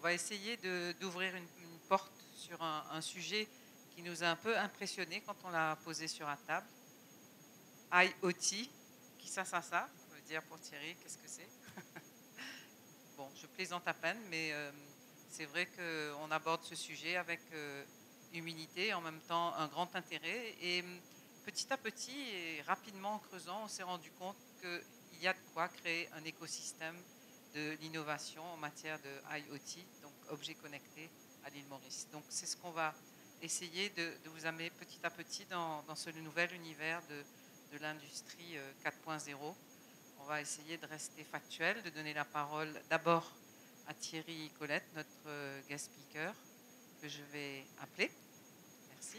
va essayer d'ouvrir une porte sur un sujet qui nous a un peu impressionné quand on l'a posé sur la table. IoT, qui ça veut dire pour Thierry, qu'est-ce que c'est? Bon, je plaisante à peine, mais c'est vrai qu'on aborde ce sujet avec humilité et en même temps un grand intérêt. Et petit à petit et rapidement en creusant, on s'est rendu compte qu'il y a de quoi créer un écosystème de l'innovation en matière de IoT, donc objets connectés à l'île Maurice. Donc c'est ce qu'on va essayer de vous amener petit à petit dans ce nouvel univers de l'industrie 4.0. On va essayer de rester factuel, de donner la parole d'abord à Thierry Colette, notre guest speaker, que je vais appeler. Merci.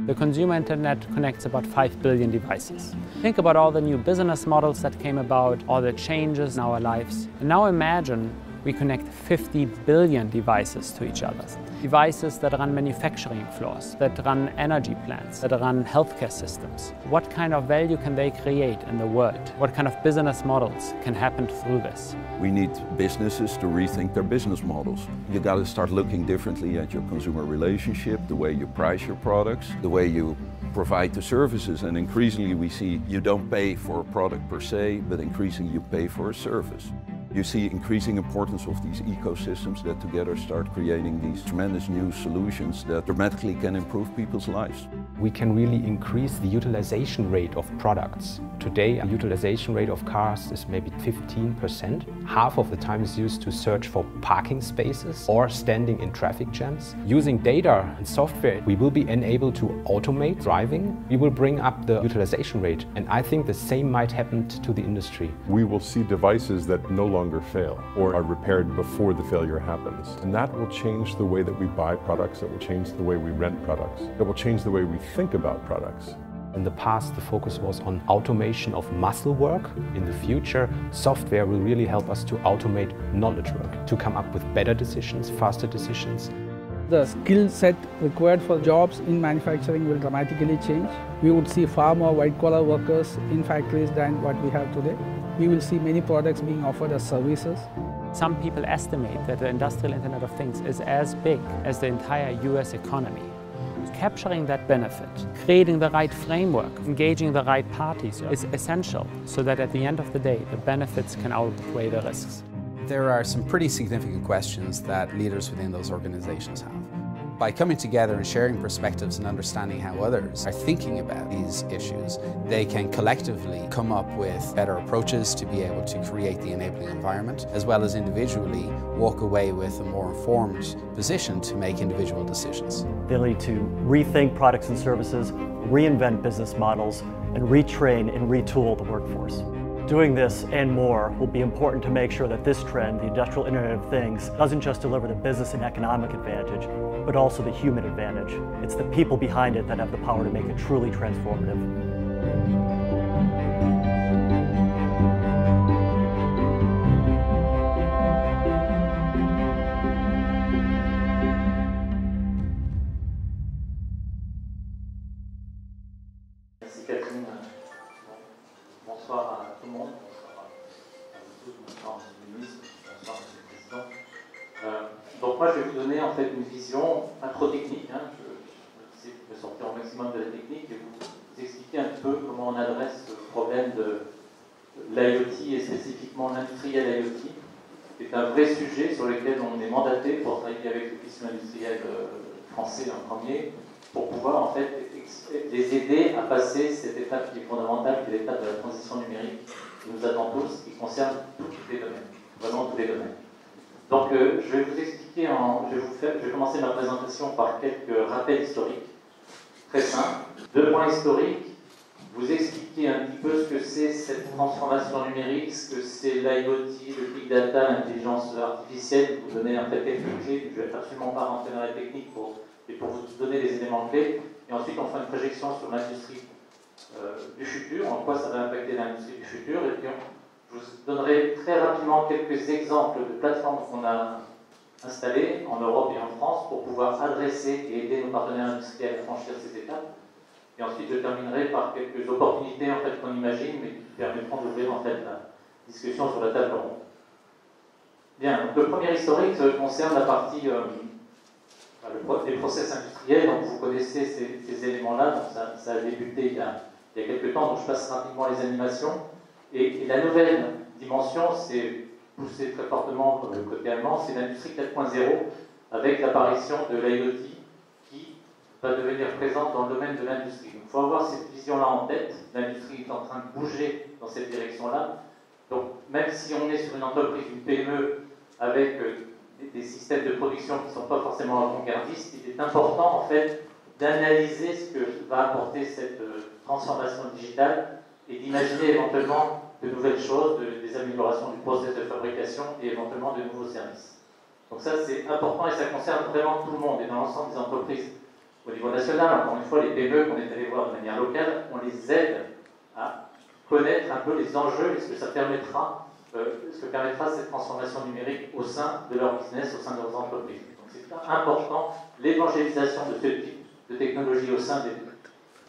The consumer internet connects about 5 billion devices. Think about all the new business models that came about, all the changes in our lives. And now imagine we connect 50 billion devices to each other. Devices that run manufacturing floors, that run energy plants, that run healthcare systems. What kind of value can they create in the world? What kind of business models can happen through this? We need businesses to rethink their business models. You got to start looking differently at your consumer relationship, the way you price your products, the way you provide the services, and increasingly we see you don't pay for a product per se, but increasingly you pay for a service. You see increasing importance of these ecosystems that together start creating these tremendous new solutions that dramatically can improve people's lives. We can really increase the utilization rate of products. Today, the utilization rate of cars is maybe 15%. Half of the time is used to search for parking spaces or standing in traffic jams. Using data and software, we will be enabled to automate driving. We will bring up the utilization rate, and I think the same might happen to the industry. We will see devices that no longer fail or are repaired before the failure happens. And that will change the way that we buy products, that will change the way we rent products, that will change the way we think about products. In the past, the focus was on automation of muscle work. In the future, software will really help us to automate knowledge work, to come up with better decisions, faster decisions. The skill set required for jobs in manufacturing will dramatically change. We would see far more white-collar workers in factories than what we have today. We will see many products being offered as services. Some people estimate that the industrial Internet of Things is as big as the entire US economy. Capturing that benefit, creating the right framework, engaging the right parties is essential so that at the end of the day, the benefits can outweigh the risks. There are some pretty significant questions that leaders within those organizations have. By coming together and sharing perspectives and understanding how others are thinking about these issues, they can collectively come up with better approaches to be able to create the enabling environment, as well as individually walk away with a more informed position to make individual decisions. The ability to rethink products and services, reinvent business models, and retrain and retool the workforce. Doing this and more will be important to make sure that this trend, the industrial Internet of Things, doesn't just deliver the business and economic advantage, but also the human advantage. It's the people behind it that have the power to make it truly transformative. Merci Catherine. Bonsoir à tout le monde, bonsoir à vous tous, bonsoir Monsieur le Ministre, bonsoir Monsieur le Président. Donc moi je vais vous donner en fait une vision pas trop technique, hein. Je vais essayer de sortir au maximum de la technique et vous expliquer un peu comment on adresse ce problème de l'IoT et spécifiquement l'industriel IoT, qui est un vrai sujet sur lequel on est mandaté pour travailler avec le tissu industriel français en premier, pour pouvoir en fait les aider à passer cette étape qui est fondamentale, qui est l'étape de la transition numérique, qui nous attend tous, qui concerne tous les domaines, vraiment tous les domaines. Donc je vais vous expliquer, je vais commencer ma présentation par quelques rappels historiques, très simples. 2 points historiques, vous expliquer un petit peu ce que c'est cette transformation numérique, ce que c'est l'IoT, le big data, l'intelligence artificielle, vous donner en fait quelques clés, je ne vais absolument pas rentrer dans la technique pour vous donner des éléments clés, et ensuite on fera une projection sur l'industrie du futur, en quoi ça va impacter l'industrie du futur, et puis je vous donnerai très rapidement quelques exemples de plateformes qu'on a installées en Europe et en France pour pouvoir adresser et aider nos partenaires industriels à franchir ces étapes. Et ensuite, ensuite je terminerai par quelques opportunités en fait, qu'on imagine, mais qui permettront d'ouvrir en fait, la discussion sur la table ronde. Bien, donc le premier historique concerne la partie des process industriels. Donc vous connaissez ces éléments-là, donc ça a débuté il y a quelques temps, donc je passe rapidement les animations. Et la nouvelle dimension, c'est poussé très fortement côté allemand, c'est l'industrie 4.0 avec l'apparition de l'IoT qui va devenir présente dans le domaine de l'industrie. Donc il faut avoir cette vision-là en tête. L'industrie est en train de bouger dans cette direction-là. Donc même si on est sur une entreprise, une PME, avec des systèmes de production qui ne sont pas forcément avant-gardistes, il est important en fait d'analyser ce que va apporter cette transformation digitale et d'imaginer éventuellement de nouvelles choses, des améliorations du process de fabrication et éventuellement de nouveaux services. Donc ça c'est important et ça concerne vraiment tout le monde et dans l'ensemble des entreprises. Au niveau national, encore une fois, les PME qu'on est allé voir de manière locale, on les aide à connaître un peu les enjeux et ce que ça permettra, cette transformation numérique au sein de leur business, au sein de leurs entreprises. Donc c'est important, l'évangélisation de ce type de technologie au sein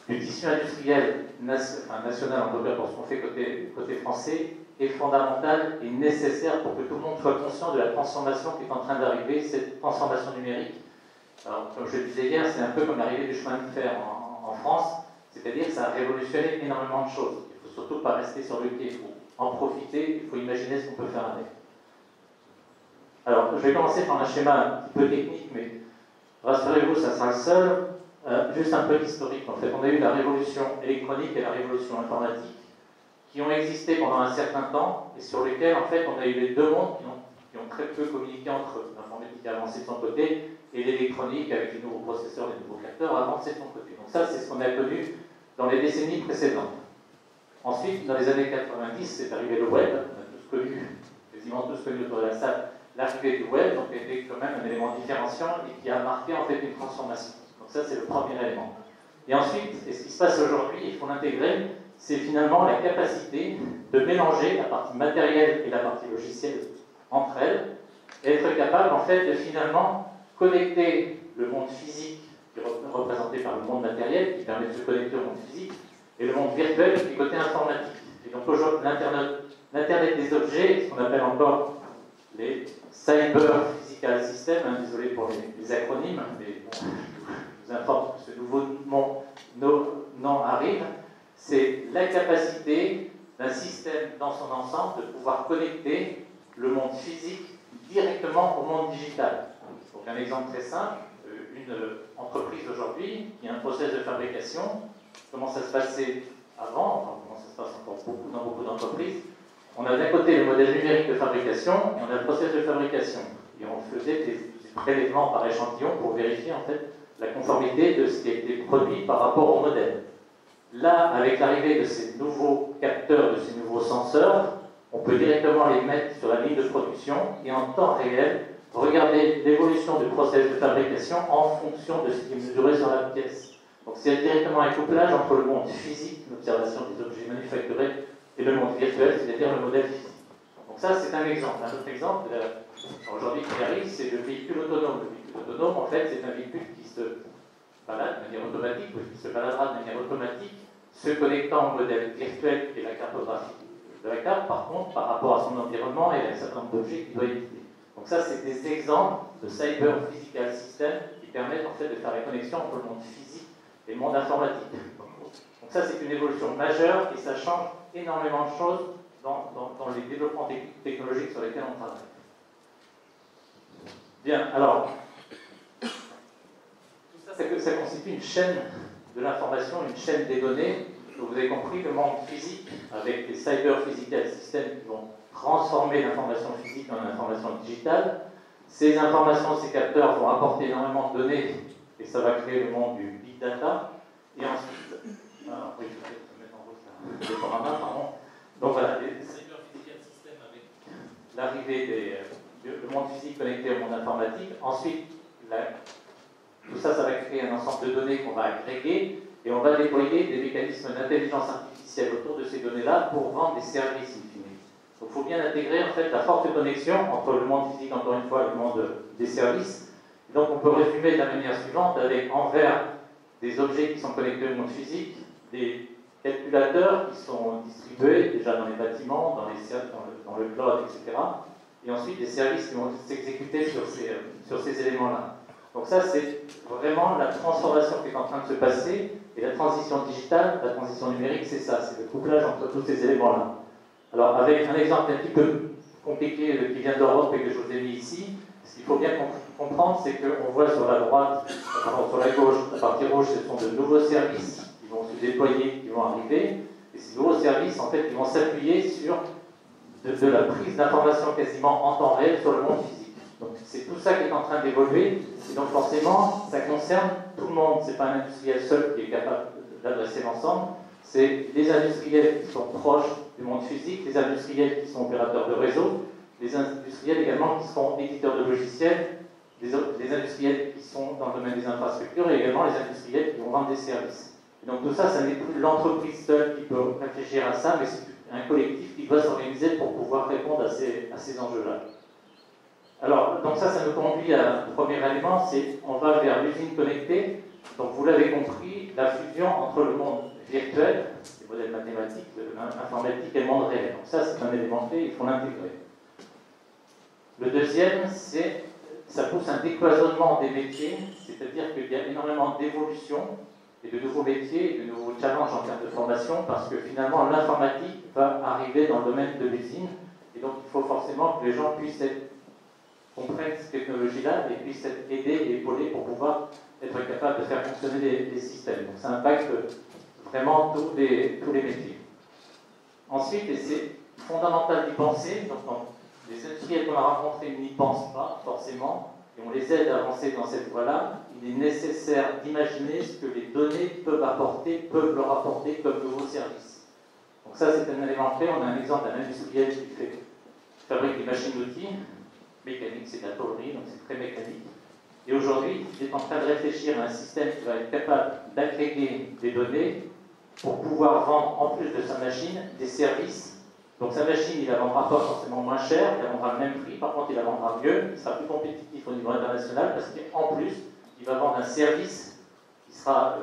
du tissu industriel national, en tout cas pour ce qu'on fait côté français, est fondamentale et nécessaire pour que tout le monde soit conscient de la transformation qui est en train d'arriver, cette transformation numérique. Alors, comme je le disais hier, c'est un peu comme l'arrivée du chemin de fer en France, c'est-à-dire que ça a révolutionné énormément de choses. Il ne faut surtout pas rester sur le quai, il faut en profiter, il faut imaginer ce qu'on peut faire avec. Alors, je vais commencer par un schéma un petit peu technique, mais rassurez-vous, ça sera le seul. Juste un peu d'historique. En fait, on a eu la révolution électronique et la révolution informatique qui ont existé pendant un certain temps et sur lesquels, en fait, on a eu les deux mondes qui ont très peu communiqué entre eux. L'informatique a avancé de son côté et l'électronique, avec les nouveaux processeurs, les nouveaux capteurs, a avancé de son côté. Donc ça, c'est ce qu'on a connu dans les décennies précédentes. Ensuite, dans les années 90, c'est arrivé le web. On a tous connu, quasiment tous connu autour de la salle, l'arrivée du web, donc était quand même un élément différenciant et qui a marqué en fait une transformation. Donc ça, c'est le premier élément. Et ensuite, et ce qui se passe aujourd'hui, il faut l'intégrer, c'est finalement la capacité de mélanger la partie matérielle et la partie logicielle entre elles, et être capable en fait de finalement connecter le monde physique, qui est représenté par le monde matériel, qui permet de se connecter au monde physique, et le monde virtuel qui est côté informatique. Et donc aujourd'hui, l'Internet des objets, ce qu'on appelle encore les Cyber Physical Systems, désolé pour les acronymes, mais bon, je vous informe que ce nouveau nom arrive, c'est la capacité d'un système dans son ensemble de pouvoir connecter le monde physique directement au monde digital. Donc un exemple très simple, une entreprise aujourd'hui qui a un process de fabrication, comment ça se passait avant, enfin, comment ça se passe encore dans beaucoup d'entreprises. On a d'un côté le modèle numérique de fabrication et on a le process de fabrication. Et on faisait des prélèvements par échantillon pour vérifier en fait la conformité de ce qui a été produit par rapport au modèle. Là, avec l'arrivée de ces nouveaux capteurs, de ces nouveaux senseurs, on peut directement les mettre sur la ligne de production et en temps réel regarder l'évolution du process de fabrication en fonction de ce qui est mesuré sur la pièce. Donc c'est directement un couplage entre le monde physique, l'observation des objets manufacturés, et le monde virtuel, c'est-à-dire le modèle physique. Donc ça, c'est un exemple. Un autre exemple, aujourd'hui qui arrive, c'est le véhicule autonome. Le véhicule autonome, en fait, c'est un véhicule qui se balade de manière automatique, ou qui se baladera de manière automatique, se connectant au modèle virtuel qui est la cartographie de la carte, par contre, par rapport à son environnement et à un certain nombre d'objets qu'il doit éviter. Donc ça, c'est des exemples de cyber physical system qui permettent en fait de faire la connexion entre le monde physique et le monde informatique. Donc ça, c'est une évolution majeure et ça change énormément de choses dans les développements technologiques sur lesquels on travaille. Bien, alors, tout ça, ça constitue une chaîne de l'information, une chaîne des données. Donc, vous avez compris, le monde physique, avec les cyber physical systems qui vont transformer l'information physique en information digitale. Ces informations, ces capteurs vont apporter énormément de données et ça va créer le monde du big data. Et ensuite, oui, je vais mettre en route le diaporama, pardon. Donc voilà, les cyber physical systems avec l'arrivée du monde physique connecté au monde informatique. Ensuite, tout ça, ça va créer un ensemble de données qu'on va agréger et on va déployer des mécanismes d'intelligence artificielle autour de ces données-là pour vendre des services in fine. Donc il faut bien intégrer en fait la forte connexion entre le monde physique, encore une fois, et le monde des services. Et donc on peut résumer de la manière suivante avec envers des objets qui sont connectés au monde physique, des calculateurs qui sont distribués déjà dans les bâtiments, dans le cloud, etc. Et ensuite des services qui vont s'exécuter sur ces éléments-là. Donc ça, c'est vraiment la transformation qui est en train de se passer. Et la transition digitale, la transition numérique, c'est ça, c'est le couplage entre tous ces éléments-là. Alors, avec un exemple un petit peu compliqué qui vient d'Europe et que je vous ai mis ici, ce qu'il faut bien comprendre, c'est qu'on voit sur la droite, sur la gauche, la partie rouge, ce sont de nouveaux services qui vont se déployer, qui vont arriver. Et ces nouveaux services, en fait, ils vont s'appuyer sur de la prise d'informations quasiment en temps réel sur le monde physique. Donc, c'est tout ça qui est en train d'évoluer. Et donc, forcément, ça concerne tout le monde. Ce n'est pas un industriel seul qui est capable d'adresser l'ensemble. C'est les industriels qui sont proches du monde physique, les industriels qui sont opérateurs de réseau, les industriels également qui seront éditeurs de logiciels, les industriels qui sont dans le domaine des infrastructures et également les industriels qui vont vendre des services. Et donc tout ça, ça n'est plus l'entreprise seule qui peut réfléchir à ça, mais c'est un collectif qui doit s'organiser pour pouvoir répondre à ces enjeux-là. Alors, donc ça nous conduit à un premier élément, c'est on va vers l'usine connectée. Donc vous l'avez compris, la fusion entre le monde virtuel, les modèles mathématiques, l'informatique et le monde réel. Donc ça, c'est un élément clé, il faut l'intégrer. Le deuxième, c'est ça pousse un décloisonnement des métiers, c'est-à-dire qu'il y a énormément d'évolutions et de nouveaux métiers et de nouveaux challenges en termes de formation, parce que finalement, l'informatique va arriver dans le domaine de l'usine, et donc il faut forcément que les gens comprennent cette technologie-là et puissent être aidés et épaulés pour pouvoir être capables de faire fonctionner les systèmes. Donc ça impacte vraiment tous les métiers. Ensuite, et c'est fondamental d'y penser, donc les industriels qu'on a rencontrés n'y pensent pas forcément, et on les aide à avancer dans cette voie-là, il est nécessaire d'imaginer ce que les données peuvent leur apporter comme nouveaux services. Donc ça, c'est un élément clé. On a un exemple d'un industriel qui fabrique des machines d'outils, mécanique, c'est de la tôlerie, donc c'est très mécanique. Et aujourd'hui, il est en train de réfléchir à un système qui va être capable d'agréger des données pour pouvoir vendre, en plus de sa machine, des services. Donc sa machine, il la vendra pas forcément moins cher, il la vendra le même prix, par contre il la vendra mieux, il sera plus compétitif au niveau international, parce qu'en plus, il va vendre un service qui sera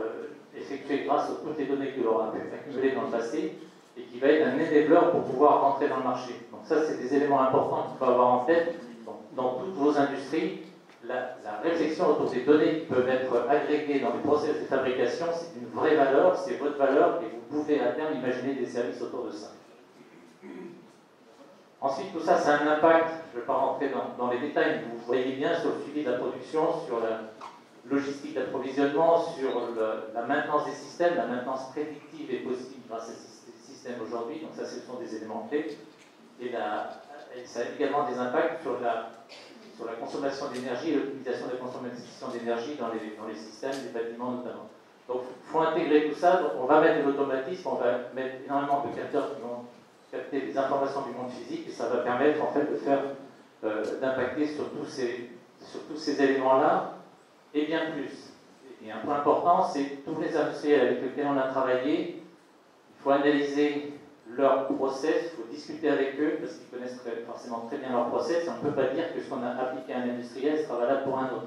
effectué grâce à toutes les données qu'il aura pu accumuler dans le passé, et qui va être un enabler pour pouvoir rentrer dans le marché. Donc ça, c'est des éléments importants qu'il faut avoir en tête. Dans toutes vos industries, la réflexion autour des données qui peuvent être agrégées dans les processus de fabrication, c'est une vraie valeur, c'est votre valeur, et vous pouvez à terme imaginer des services autour de ça. Ensuite, tout ça, ça a un impact, je ne vais pas rentrer dans les détails, mais vous voyez bien sur le suivi de la production, sur la logistique d'approvisionnement, sur la maintenance des systèmes, la maintenance prédictive est possible grâce à ces systèmes aujourd'hui, donc ça, ce sont des éléments clés. Et ça a également des impacts sur la consommation d'énergie et l'optimisation de la consommation d'énergie dans les systèmes, les bâtiments notamment. Donc, il faut intégrer tout ça. Donc, on va mettre de l'automatisme, on va mettre énormément de capteurs qui vont capter les informations du monde physique, et ça va permettre en fait de faire d'impacter sur tous ces éléments-là, et bien plus. Et un point important, c'est tous les industriels avec lesquels on a travaillé, il faut analyser leur process, il faut discuter avec eux, parce qu'ils connaissent forcément très bien leur process, et on ne peut pas dire que ce qu'on a appliqué à un industriel sera valable pour un autre.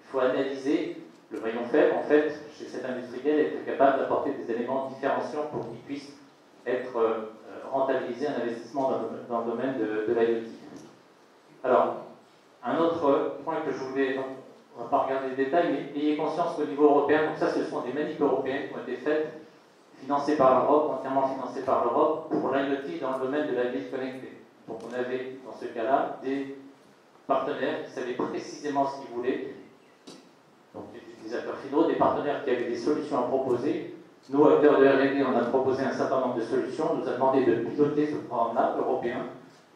Il faut analyser le maillon faible, en fait, chez cet industriel, être capable d'apporter des éléments différenciants pour qu'il puisse être rentabilisé un investissement dans le domaine de l'IoT. Alors, un autre point que je voulais, on ne va pas regarder les détails, mais ayez conscience qu'au niveau européen, donc ça, ce sont des manipes européennes qui ont été faites, financées par l'Europe, entièrement financées par l'Europe, pour l'IoT dans le domaine de la ville connectée. Donc on avait, dans ce cas-là, des partenaires qui savaient précisément ce qu'ils voulaient, donc des utilisateurs finaux, des partenaires qui avaient des solutions à proposer. Nous, acteurs de R&D, on a proposé un certain nombre de solutions, on nous a demandé de piloter ce programme-là, européen,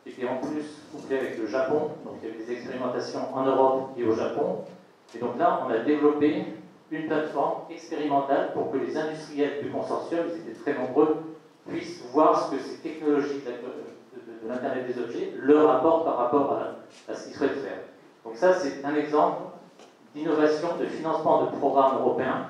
qui était en plus couplé avec le Japon, donc il y avait des expérimentations en Europe et au Japon. Et donc là, on a développé une plateforme expérimentale pour que les industriels du consortium, ils étaient très nombreux, puissent voir ce que ces technologies de l'Internet des objets leur apportent par rapport à ce qu'ils souhaitent faire. Donc ça, c'est un exemple d'innovation, de financement de programmes européens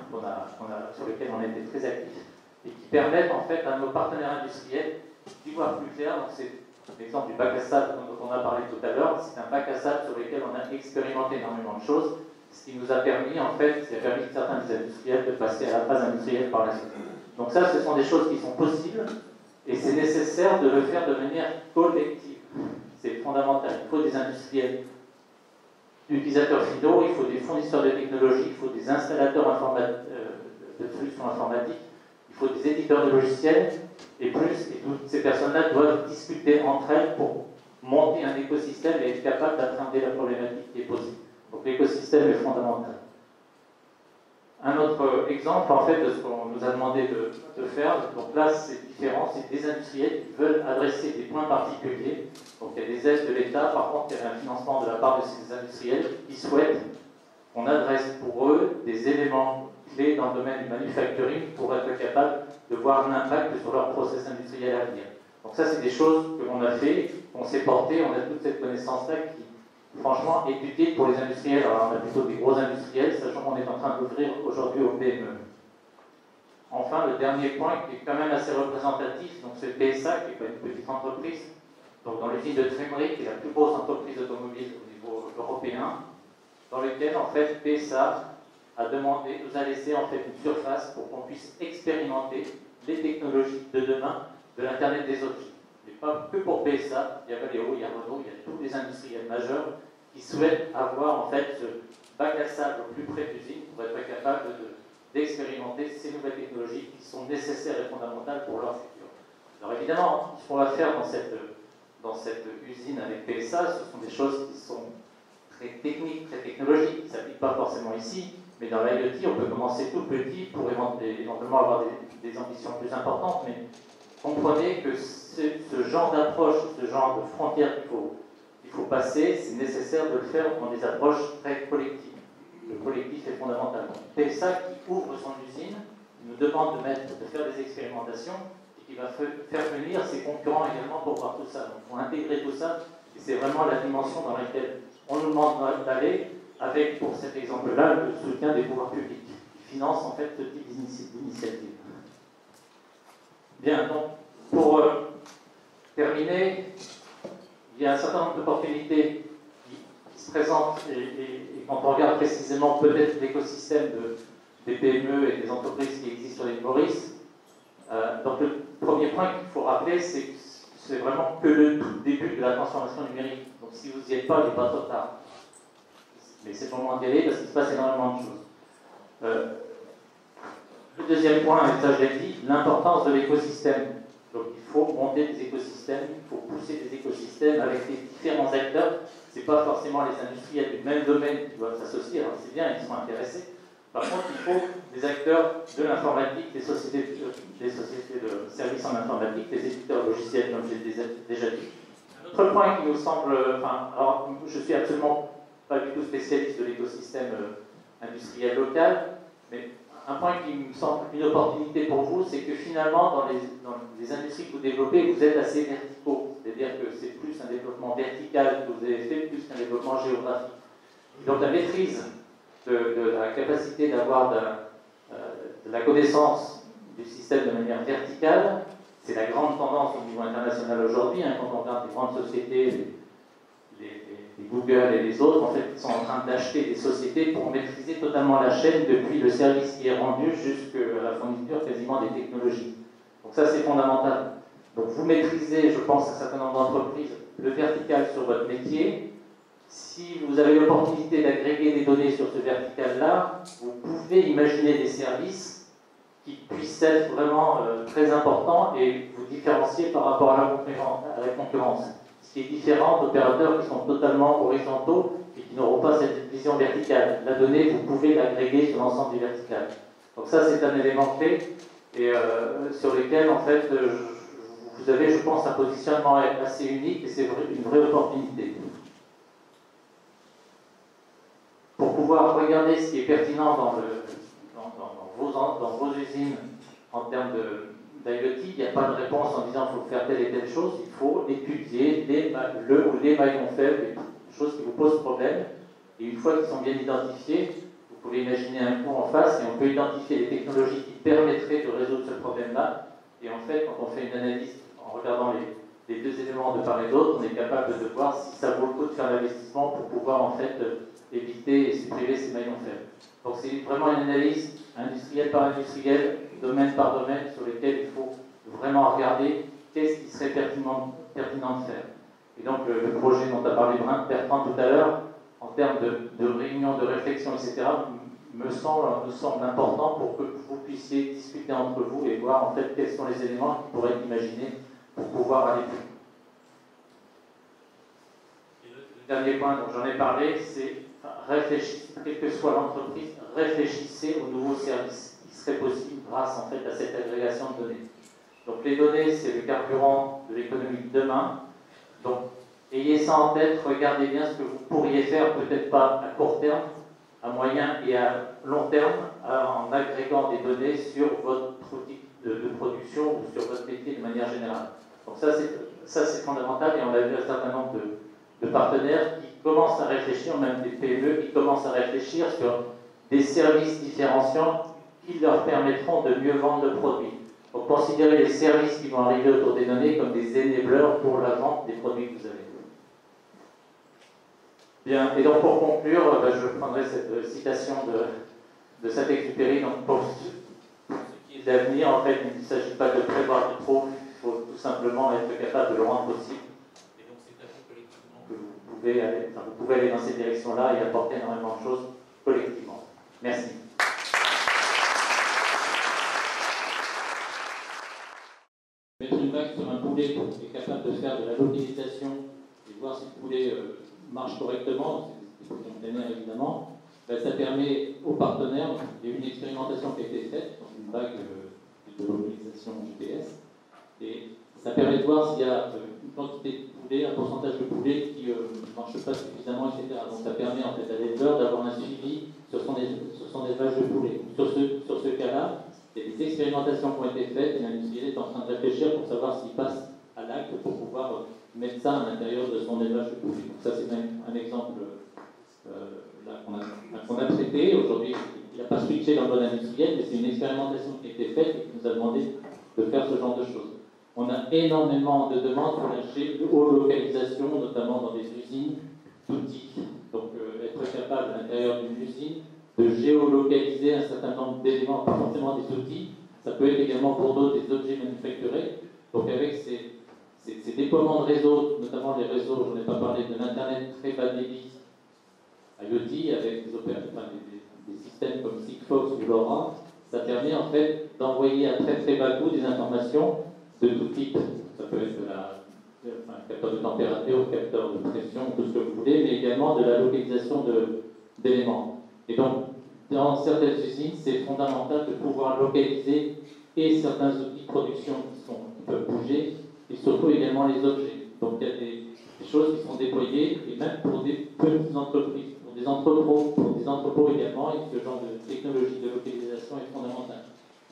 sur lesquels on a été très actifs et qui permettent en fait à nos partenaires industriels d'y voir plus clair. Donc c'est l'exemple du bac à sable dont on a parlé tout à l'heure. C'est un bac à sable sur lequel on a expérimenté énormément de choses. ce qui nous a permis, en fait, ça a permis à certains des industriels de passer à la phase industrielle par la suite. Donc ça, ce sont des choses qui sont possibles, et c'est nécessaire de le faire de manière collective. C'est fondamental. Il faut des industriels, des utilisateurs finaux, il faut des fournisseurs de technologies, il faut des installateurs de solutions informatiques, il faut des éditeurs de logiciels, et toutes ces personnes-là doivent discuter entre elles pour monter un écosystème et être capable d'appréhender la problématique qui est posée. Donc l'écosystème est fondamental. Un autre exemple, en fait, de ce qu'on nous a demandé de faire, donc là c'est différent, c'est des industriels qui veulent adresser des points particuliers. Donc il y a des aides de l'État, par contre il y a un financement de la part de ces industriels qui souhaitent qu'on adresse pour eux des éléments clés dans le domaine du manufacturing pour être capable de voir l'impact sur leur process industriel à venir. Donc ça c'est des choses que l'on a fait, qu'on s'est porté, on a toute cette connaissance-là qui franchement étudié pour les industriels. Alors on a plutôt des gros industriels, sachant qu'on est en train d'ouvrir aujourd'hui aux PME. Enfin, le dernier point qui est quand même assez représentatif, donc c'est PSA, qui n'est pas une petite entreprise, donc dans l'usine de Trémery, qui est la plus grosse entreprise automobile au niveau européen, dans lequel en fait PSA nous a laissé en fait une surface pour qu'on puisse expérimenter les technologies de demain de l'Internet des objets. Mais pas que pour PSA, il y a Valeo, il y a Renault, il y a tous les industriels majeurs qui souhaitent avoir en fait ce bac à sable au plus près de l'usine pour être capable d'expérimenter ces nouvelles technologies qui sont nécessaires et fondamentales pour leur futur. Alors évidemment, ce qu'on va faire dans cette usine avec PSA, ce sont des choses qui sont très techniques, très technologiques, qui ne s'appliquent pas forcément ici, mais dans l'IoT, on peut commencer tout petit pour éventuellement avoir des ambitions plus importantes, mais comprenez que ce genre d'approche, ce genre de frontière qu'il faut passer, c'est nécessaire de le faire dans des approches très collectives. Le collectif est fondamental. PSA qui ouvre son usine, nous demande de faire des expérimentations et qui va faire venir ses concurrents également pour voir tout ça. Donc il faut intégrer tout ça et c'est vraiment la dimension dans laquelle on nous demande d'aller avec, pour cet exemple-là, le soutien des pouvoirs publics qui financent en fait ce type d'initiative. Bien, donc pour terminer, il y a un certain nombre d'opportunités qui se présentent et quand on regarde précisément peut-être l'écosystème des PME et des entreprises qui existent sur l'île Maurice, donc le premier point qu'il faut rappeler, c'est que c'est vraiment que le tout début de la transformation numérique. Donc si vous n'y êtes pas, il n'est pas trop tard. Mais c'est le moment d'y aller parce qu'il se passe énormément de choses. Le deuxième point, et ça je l'ai dit, l'importance de l'écosystème. Donc il faut monter des écosystèmes, il faut pousser des écosystèmes avec les différents acteurs. Ce n'est pas forcément les industriels du même domaine qui doivent s'associer, alors c'est bien, ils sont intéressés. Par contre, il faut des acteurs de l'informatique, des sociétés de services en informatique, des éditeurs logiciels, comme j'ai déjà dit. Un autre point qui nous semble, alors je suis absolument pas du tout spécialiste de l'écosystème industriel local, mais un point qui me semble une opportunité pour vous, c'est que finalement, dans les industries que vous développez, vous êtes assez verticaux. C'est-à-dire que c'est plus un développement vertical que vous avez fait, plus qu'un développement géographique. Et donc la maîtrise de la capacité d'avoir de la connaissance du système de manière verticale, c'est la grande tendance au niveau international aujourd'hui. Quand on regarde les grandes sociétés, les Google et les autres, en fait, ils sont en train d'acheter des sociétés pour maîtriser totalement la chaîne depuis le service qui est rendu jusqu'à la fourniture quasiment des technologies. Donc ça, c'est fondamental. Donc vous maîtrisez, je pense, un certain nombre d'entreprises, le vertical sur votre métier. Si vous avez l'opportunité d'agréger des données sur ce vertical-là, vous pouvez imaginer des services qui puissent être vraiment très importants et vous différencier par rapport à la concurrence. Ce qui est différent d'opérateurs qui sont totalement horizontaux et qui n'auront pas cette vision verticale. La donnée, vous pouvez l'agréger sur l'ensemble du vertical. Donc ça, c'est un élément clé et sur lequel, en fait, vous avez, je pense, un positionnement assez unique et c'est une vraie opportunité. Pour pouvoir regarder ce qui est pertinent dans vos usines en termes d'IoT, il n'y a pas de réponse en disant qu'il faut faire telle et telle chose, il faut étudier le ou les maillons faibles, les choses qui vous posent problème, et une fois qu'ils sont bien identifiés, vous pouvez imaginer un cours en face, et on peut identifier les technologies qui permettraient de résoudre ce problème-là, et en fait, quand on fait une analyse en regardant les deux éléments de part et d'autre, on est capable de voir si ça vaut le coup de faire l'investissement pour pouvoir en fait éviter et supprimer ces maillons faibles. Donc c'est vraiment une analyse industrielle par industrielle, domaine par domaine, sur lesquels il faut vraiment regarder qu'est-ce qui serait pertinent de faire. Et donc le projet dont a parlé Bertrand tout à l'heure, en termes de réunion, de réflexion, etc., me semble important pour que vous puissiez discuter entre vous et voir en fait quels sont les éléments qui pourraient être imaginés pour pouvoir aller plus loin. Le dernier point dont j'en ai parlé, c'est réfléchissez, quelle que soit l'entreprise, réfléchissez aux nouveaux services qui seraient possibles grâce en fait à cette agrégation de données. Donc les données, c'est le carburant de l'économie de demain. Donc ayez ça en tête, regardez bien ce que vous pourriez faire, peut-être pas à court terme, à moyen et à long terme, en agréguant des données sur votre outil de production ou sur votre métier de manière générale. Donc ça c'est fondamental, et on a vu un certain nombre de partenaires qui commencent à réfléchir, même des PME qui commencent à réfléchir sur des services différenciants qui leur permettront de mieux vendre le produit. Donc considérez les services qui vont arriver autour des données comme des enablers pour la vente des produits que vous avez. Bien, et donc pour conclure, je prendrai cette citation de Saint-Exupéry. Donc pour ce qui est de l'avenir, en fait, il ne s'agit pas de prévoir du trop, il faut tout simplement être capable de le rendre possible. Et donc c'est à vous collectivement que vous pouvez aller dans cette direction-là et apporter énormément de choses collectivement. Merci. Mettre une vague sur un poulet qui est capable de faire de la localisation et voir si le poulet marche correctement, c'est des containers évidemment, ça permet aux partenaires, il y a eu une expérimentation qui a été faite dans une vague de localisation GPS, et ça permet de voir s'il y a une quantité de poulet, un pourcentage de poulet qui ne marche pas suffisamment, etc. Donc ça permet en fait à l'éleveur d'avoir un suivi sur son élevage de poulet. Sur ce cas-là, il y a des expérimentations qui ont été faites et l'industriel est en train de réfléchir pour savoir s'il passe à l'acte pour pouvoir mettre ça à l'intérieur de son élevage de poulet. Donc ça c'est même un exemple qu'on a traité. Aujourd'hui, il n'a pas switché dans le mode industriel, mais c'est une expérimentation qui a été faite et qui nous a demandé de faire ce genre de choses. On a énormément de demandes pour la géolocalisation, notamment dans des usines d'outils. Donc être capable à l'intérieur d'une usine de géolocaliser un certain nombre d'éléments, pas forcément des outils, ça peut être également pour d'autres des objets manufacturés. Donc avec ces déploiements de réseaux, notamment les réseaux, je n'en ai pas parlé, de l'Internet très bas débit, IoT, avec des systèmes comme Sigfox ou LoRa, ça permet en fait d'envoyer à très très bas coût des informations de tout type. Ça peut être un capteur de température, capteur de pression, tout ce que vous voulez, mais également de la localisation d'éléments. Et donc, dans certaines usines, c'est fondamental de pouvoir localiser et certains outils de production qui peuvent bouger, et surtout également les objets. Donc il y a des choses qui sont déployées, et même pour des petites entreprises, pour des entrepôts également, et ce genre de technologie de localisation est fondamentale.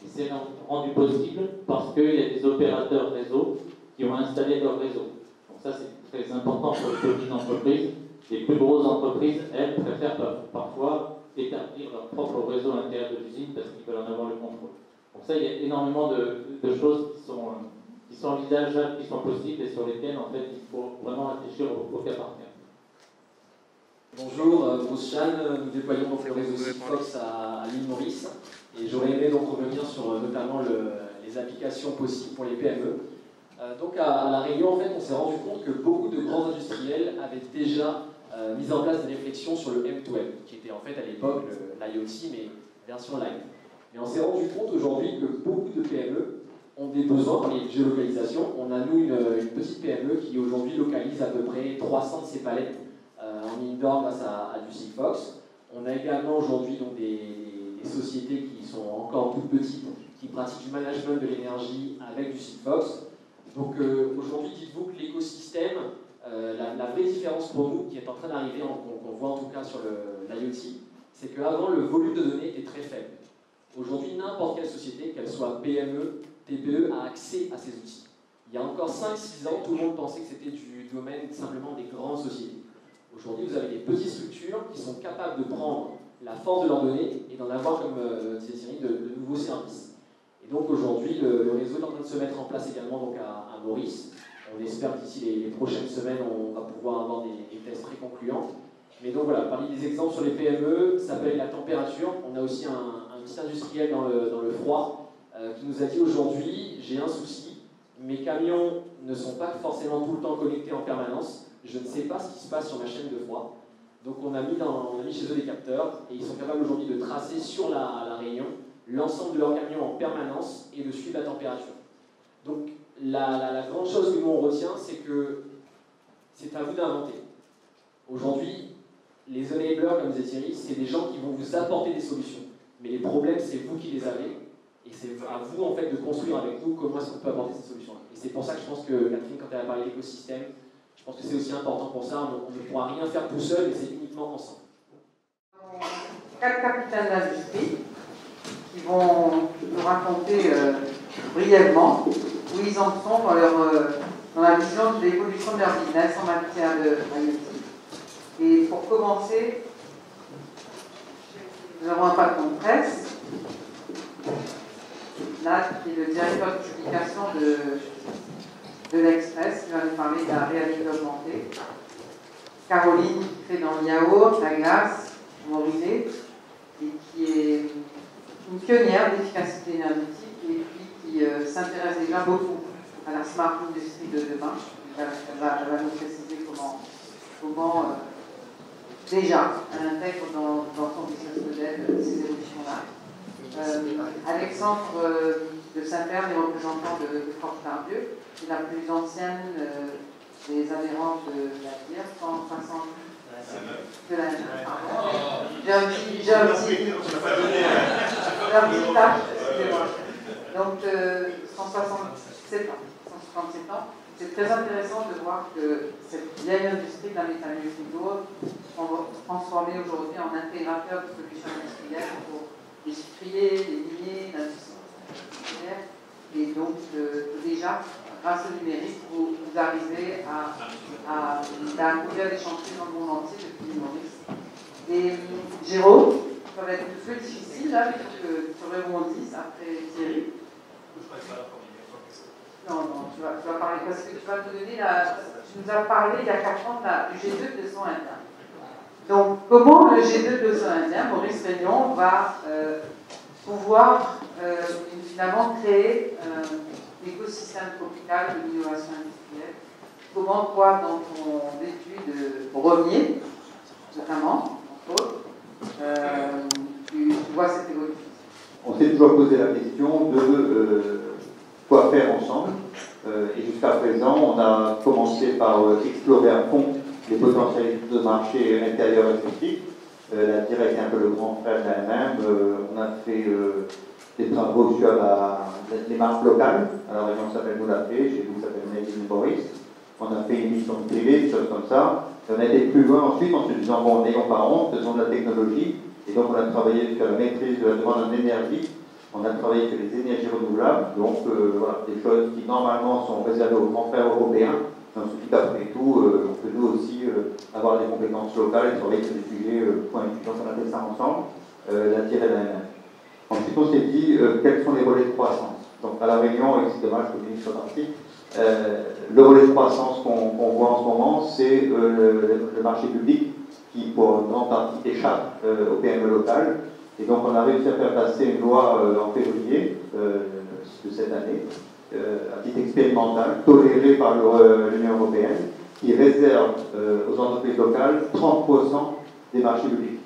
Et c'est rendu possible parce qu'il y a des opérateurs réseau qui ont installé leur réseau. Donc ça c'est très important pour les petites entreprises. Les plus grosses entreprises, elles, préfèrent parfois établir leur propre réseau à l'intérieur de l'usine parce qu'ils veulent en avoir le contrôle. Donc ça, il y a énormément de choses qui sont envisageables, qui sont possibles et sur lesquelles, en fait, il faut vraiment réfléchir au cas par cas. Bonjour, Bruce Chan, nous déployons donc le réseau Sigfox à l'île Maurice et j'aurais aimé donc revenir sur notamment les applications possibles pour les PME. Donc à La Réunion, en fait, on s'est rendu compte que beaucoup de grands industriels avaient déjà mis en place des réflexions sur le M2M, qui était en fait à l'époque l'IoT, mais version light. Mais on s'est rendu compte aujourd'hui que beaucoup de PME ont des besoins pour les géolocalisations. On a nous une petite PME qui aujourd'hui localise à peu près 300 de ses palettes en indoor grâce à du Sigfox. On a également aujourd'hui donc des sociétés qui sont encore toutes petites, qui pratiquent du management de l'énergie avec du Sigfox. Donc aujourd'hui, dites-vous que l'écosystème, la vraie différence pour nous qui est en train d'arriver, qu'on voit en tout cas sur l'IoT, c'est qu'avant le volume de données était très faible. Aujourd'hui, n'importe quelle société, qu'elle soit PME, TPE, a accès à ces outils. Il y a encore 5-6 ans, tout le monde pensait que c'était du domaine simplement des grandes sociétés. Aujourd'hui, vous avez des petites structures qui sont capables de prendre la force de leurs données et d'en avoir, comme disait Thierry, de nouveaux services. Et donc aujourd'hui, le réseau est en train de se mettre en place également donc à Maurice. On espère que d'ici les prochaines semaines, on va pouvoir avoir des tests très concluants. Mais donc voilà, parmi des exemples sur les PME, ça s'appelle la température. On a aussi un petit industriel dans le froid qui nous a dit aujourd'hui, j'ai un souci, mes camions ne sont pas forcément tout le temps connectés en permanence, je ne sais pas ce qui se passe sur ma chaîne de froid. Donc on a mis chez eux des capteurs et ils sont capables aujourd'hui de tracer sur la Réunion l'ensemble de leurs camions en permanence et de suivre la température. Donc la grande chose que nous on retient, c'est que c'est à vous d'inventer. Aujourd'hui, les enablers, comme disait Thierry, c'est des gens qui vont vous apporter des solutions. Mais les problèmes, c'est vous qui les avez. Et c'est à vous, en fait, de construire avec nous comment est-ce qu'on peut apporter ces solutions-là. Et c'est pour ça que je pense que, Catherine, quand elle a parlé d'écosystème, je pense que c'est aussi important pour ça. On ne pourra rien faire tout seul, et c'est uniquement ensemble. 4 capitaines d'industrie qui vont nous raconter brièvement où ils en sont dans la vision de l'évolution de leur business en matière de IoT. Et pour commencer, nous avons un patron de presse, là, qui est le directeur de publication de l'Express, qui va nous parler de la réalité augmentée. Caroline, qui fait dans le yaourt, la glace, Morizet, et qui est une pionnière d'efficacité énergétique et puis qui s'intéresse déjà beaucoup à la smart industry de demain. Elle va nous préciser comment déjà elle intègre dans son business model ces évolutions-là. Alexandre de Saint-Père, les représentants de Forge-Tardieu, qui est la plus ancienne des adhérents de la DIR, 160 de la J'ai un petit tâche, excusez-moi. Donc 167 ans. C'est très intéressant de voir que cette vieille industrie de la métallurgie lourde est transformée aujourd'hui en intégrateur de solutions industrielles pour les sucriers, les miniers, l'industrie industrielle. Et donc, déjà, grâce au numérique, vous arrivez à couvrir des chantiers dans le monde entier depuis Maurice. Et Jérôme, ça va être un peu difficile là, parce que tu rebondis après Thierry. Non, tu vas parler, parce que tu vas nous donner tu nous as parlé il y a 4 ans du G2 de son indien. Donc, comment le G2 de son indien, Maurice Réunion, va pouvoir finalement créer un écosystème tropical de l'innovation industrielle? Comment, toi, dans ton étude Revenier, notamment, entre autres, tu vois cette évolution? On s'est toujours posé la question de quoi faire ensemble. Et jusqu'à présent, on a commencé par explorer à fond les potentialités de marché intérieur et exotique. La DIR est un peu le grand frère d'elle-même. On a fait des travaux sur les marques locales. À la région, ça s'appelle Nous l'a fait, chez vous, ça s'appelle Made in Maurice. On a fait une mission de télé, des choses comme ça. Et on a été plus loin ensuite en se disant, bon, n'ayons pas honte, faisons de la technologie. Et donc, on a travaillé sur la maîtrise de la demande en énergie. On a travaillé sur les énergies renouvelables, donc voilà, des choses qui normalement sont réservées aux grands frères européens. Ensuite, après tout, on peut nous aussi avoir des compétences locales et travailler sur des sujets pointus. Donc on a fait ça ensemble, la DIR et la MM. Ensuite, on s'est dit quels sont les relais de croissance. Donc à La Réunion, et c'est dommage que je sur l'article, le relais de croissance qu'on voit en ce moment, c'est le marché public qui, pour une grande partie, échappe aux PME locales. Et donc on a réussi à faire passer une loi en février de cette année, à titre expérimental, tolérée par l'Union européenne, qui réserve aux entreprises locales 30% des marchés publics.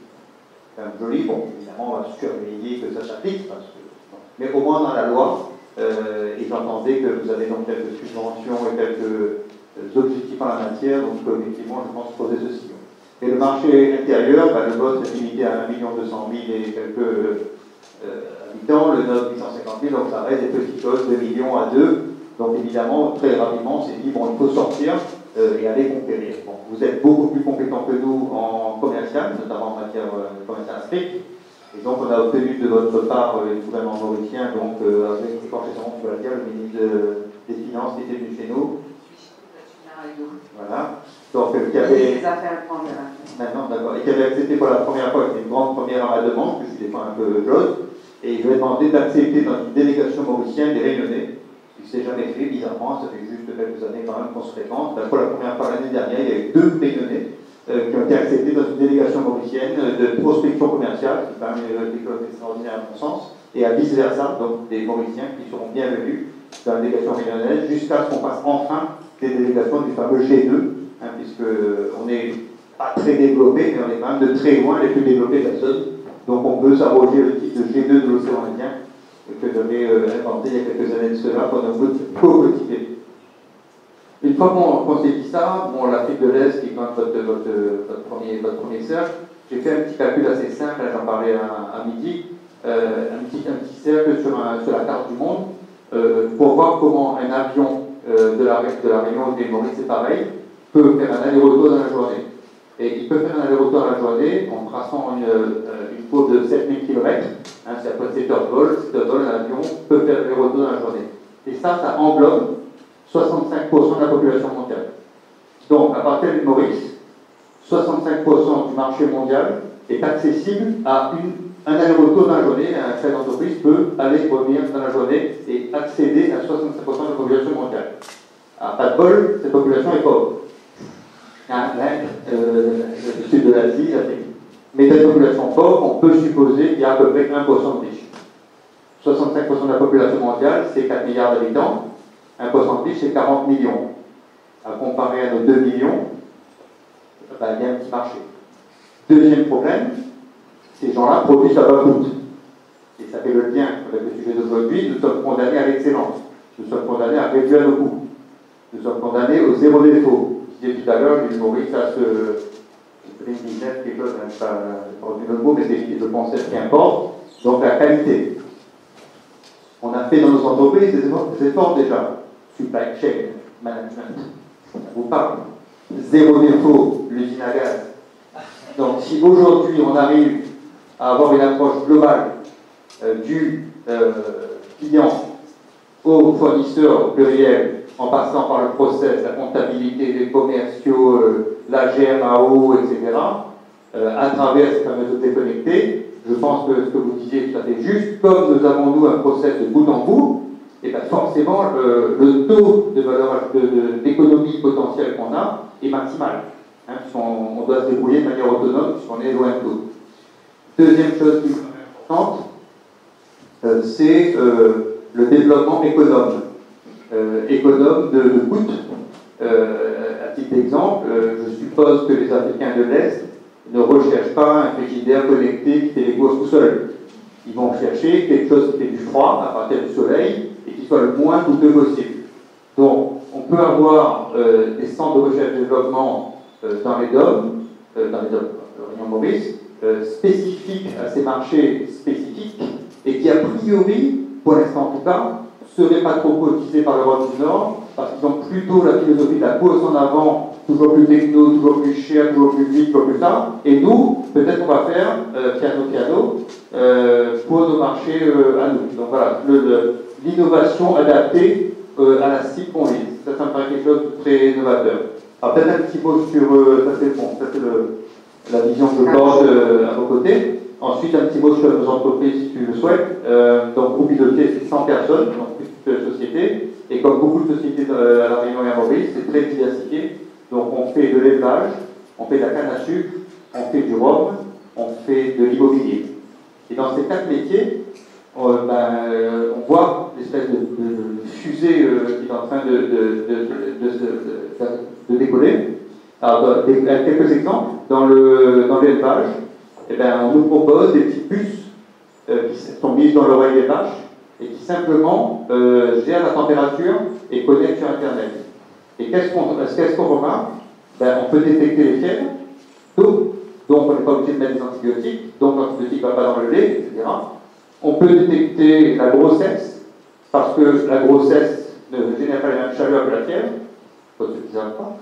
C'est un joli, bon, évidemment on va surveiller que ça s'applique, mais au moins dans la loi, et j'entendais que vous avez donc quelques subventions et quelques objectifs en la matière, donc effectivement je pense poser ceci. Et le marché intérieur, le vote est limité à 1 200 000 et quelques habitants, le nôtre 850 000, donc ça reste des petites choses, 2 millions à 2. Donc évidemment, très rapidement, on s'est dit, bon, il faut sortir et aller conquérir. Bon, vous êtes beaucoup plus compétents que nous en commercial, notamment en matière commerciale stricte. Et donc on a obtenu de votre part, le gouvernement mauricien, donc avec les corrections, je dois dire, le ministre des Finances qui était venu chez nous. Voilà. Donc, qui avait, maintenant, d'accord, et qui avait accepté pour la première fois, c'était une grande première à ma demande, que je suis des fois un peu j'ose, et je lui ai demandé d'accepter dans une délégation mauricienne des Réunionnais. Il ne s'est jamais fait, bizarrement, ça fait juste quelques années quand même qu'on se fréquente. Pour la première fois l'année dernière, il y a eu 2 Réunionnais qui ont été acceptés dans une délégation mauricienne de prospection commerciale, qui est quand même quelque chose d'extraordinaire à mon sens, et à vice-versa, donc des Mauriciens qui seront bienvenus dans la délégation régionale, jusqu'à ce qu'on passe enfin des délégations du fameux G2, puisqu'on n'est pas très développé, mais on est quand même de très loin les plus développés de la zone. Donc on peut s'arroger le titre de G2 de l'océan Indien, que j'avais inventé il y a quelques années de cela, qu'on a co-cultivé. Une fois qu'on s'est dit ça, bon, l'Afrique de l'Est, qui est quand même votre premier cercle, j'ai fait un petit calcul assez simple, j'en parlais à midi, un petit cercle sur la carte du monde, pour voir comment un avion de la Réunion ou des Maurice, c'est pareil, peut faire un aller-retour dans la journée. Et il peut faire un aller-retour dans la journée en traçant une courbe de 7000 km, c'est après 7 heures de vol, l'avion peut faire l'aller-retour dans la journée. Et ça englobe 65% de la population mondiale. Donc, à partir du Maurice, 65% du marché mondial est accessible à un aller-retour dans la journée. Un chef d'entreprise peut aller revenir dans la journée et accéder à 65% de la population mondiale. Alors, pas de bol, cette population est pauvre. Le sud de l'Asie, l'Afrique. Mais cette population pauvre, on peut supposer qu'il y a à peu près 1% de riches. 65% de la population mondiale, c'est 4 milliards d'habitants. 1% de riches, c'est 40 millions. À comparer à nos 2 millions, il y a un petit marché. Deuxième problème, ces gens-là produisent à bas coût. Et ça fait le lien avec le sujet d'aujourd'hui. Nous sommes condamnés à l'excellence. Nous sommes condamnés à réduire nos coûts. Nous sommes condamnés au zéro défaut. Je disais tout à l'heure, l'humoriste a ce business, quelque chose, je n'ai pas retenu le mot, mais c'est le concept qui importe. Donc la qualité. On a fait dans nos entreprises des efforts déjà. Supply chain management. Ça vous parle. Zéro défaut, l'usine à gaz. Donc si aujourd'hui on arrive à avoir une approche globale du client au fournisseur au pluriel, en passant par le process, la comptabilité, les commerciaux, la GMAO, etc., à travers ces fameux objets connectés, je pense que ce que vous disiez est tout à fait juste, comme nous avons nous un process de bout en bout, et bien forcément le taux de valeur d'économie potentielle qu'on a est maximal. On doit se débrouiller de manière autonome puisqu'on est loin de tout. Deuxième chose qui est importante, c'est le développement économe. Économe de coût. À titre d'exemple, je suppose que les Africains de l'Est ne recherchent pas un frigidaire connecté qui fait les courses tout seul. Ils vont chercher quelque chose qui fait du froid à partir du soleil et qui soit le moins coûteux possible. Donc, on peut avoir des centres de recherche et développement dans les DOM, Réunion Maurice, spécifiques à ces marchés spécifiques et qui, a priori, pour l'instant en tout cas, ne seraient pas trop cotisés par l'Europe du Nord, parce qu'ils ont plutôt la philosophie de la course en avant, toujours plus techno, toujours plus cher, toujours plus vite, toujours plus tard. Et nous, peut-être qu'on va faire piano pour nos marchés à nous. Donc voilà, l'innovation adaptée à la cible qu'on vise. Ça me paraît quelque chose de très novateur. Alors peut-être un petit mot sur, ça c'est la vision que je porte à vos côtés. Ensuite, un petit mot sur nos entreprises, si tu le souhaites. Donc, groupe Idotier, c'est 100 personnes, donc petite société. Et comme beaucoup de sociétés à la Réunion et à Maurice, c'est très diversifié. Donc, on fait de l'élevage, on fait de la canne à sucre, on fait du rhum, on fait de l'immobilier. Et dans ces 4 métiers, on voit l'espèce de fusée qui est en train de décoller. Alors, quelques exemples. Dans l'élevage, on nous propose des petits puces qui sont mises dans l'oreille des vaches et qui simplement gèrent la température et connectent sur Internet. Et qu'est-ce qu'on remarque? On peut détecter les fièvres, donc on n'est pas obligé de mettre des antibiotiques, donc l'antibiotique ne va pas dans le lait, etc. On peut détecter la grossesse, parce que la grossesse ne génère pas la même chaleur que la fièvre, pour ceux qui ne savent pas,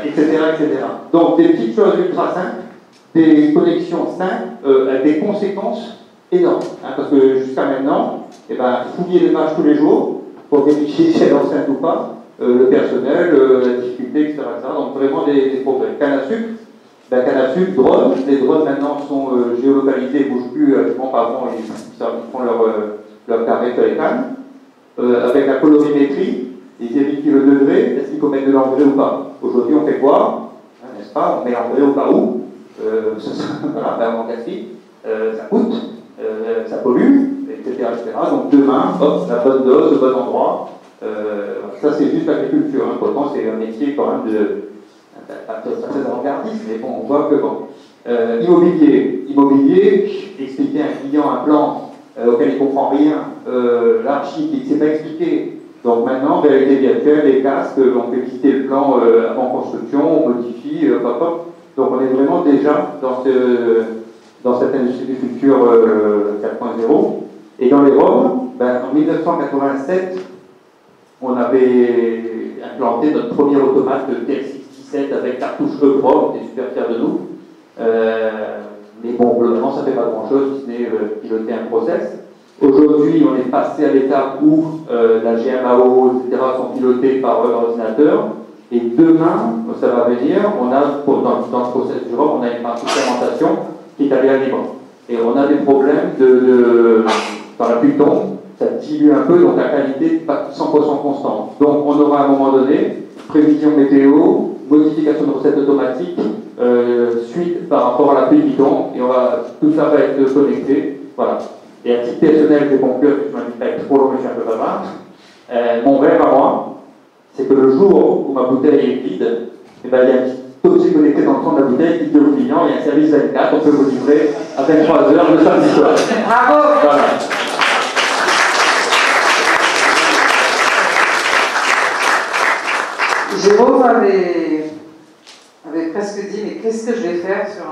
etc., etc. Donc des petites choses ultra simples, des connexions simples, avec des conséquences énormes. Parce que jusqu'à maintenant, fouiller les vaches tous les jours pour vérifier si elles sont enceintes ou pas, le personnel, la difficulté, etc., etc. Donc vraiment des progrès. Canne à sucre, canne à sucre, drones. Les drones maintenant sont géolocalisés, ils ne bougent plus, pardon, ils font leur carré sur les cannes. Avec la colorimétrie, ils vérifient le degré, est-ce qu'il faut mettre de l'engrais ou pas. Aujourd'hui, on fait quoi? N'est-ce n'est-ce pas, on met l'engrais au cas où, voilà, ben on gaspille, ça coûte, ça pollue, etc., etc. Donc demain, hop, la bonne dose, le bon endroit. Ça c'est juste l'agriculture, hein. Pourtant c'est un métier quand même pas très avant-gardiste, mais bon, on voit que bon. Immobilier, expliquer à un client un plan auquel il ne comprend rien, l'archi qui ne sait pas expliquer. Donc maintenant, réalité virtuelle, les casques, on fait visiter le plan avant construction, on modifie, Donc on est vraiment déjà dans cette industrie du futur 4.0. Et dans les Roms, en 1987, on avait implanté notre premier automate TX17 avec cartouche EPROM, on était super fiers de nous. Mais bon, globalement, ça ne fait pas grand-chose, si ce n'est piloter un process. Aujourd'hui, on est passé à l'étape où la GMAO, etc., sont pilotées par l'ordinateur. Et demain, ça va venir, on a, dans le process du ROM, on a une partie de fermentation qui est aléa libre. Et on a des problèmes dans la pluie tombe, ça dilue un peu, donc la qualité n'est pas 100% constante. Donc on aura à un moment donné, prévision météo, modification de recettes automatiques, suite par rapport à la pluie qui tombe, et tout ça va être connecté. Voilà. Et à titre personnel, je vais conclure, que je ne m'invite pas à être trop long, mais je suis un peu bavard. Mon rêve à moi, c'est que le jour où ma bouteille est vide, il y a un petit dossier connecté dans le fond de la bouteille qui dit au client, il y a un service 24, on peut vous livrer à 23h le samedi soir. Bravo! Voilà. Jérôme avait presque dit, mais qu'est-ce que je vais faire sur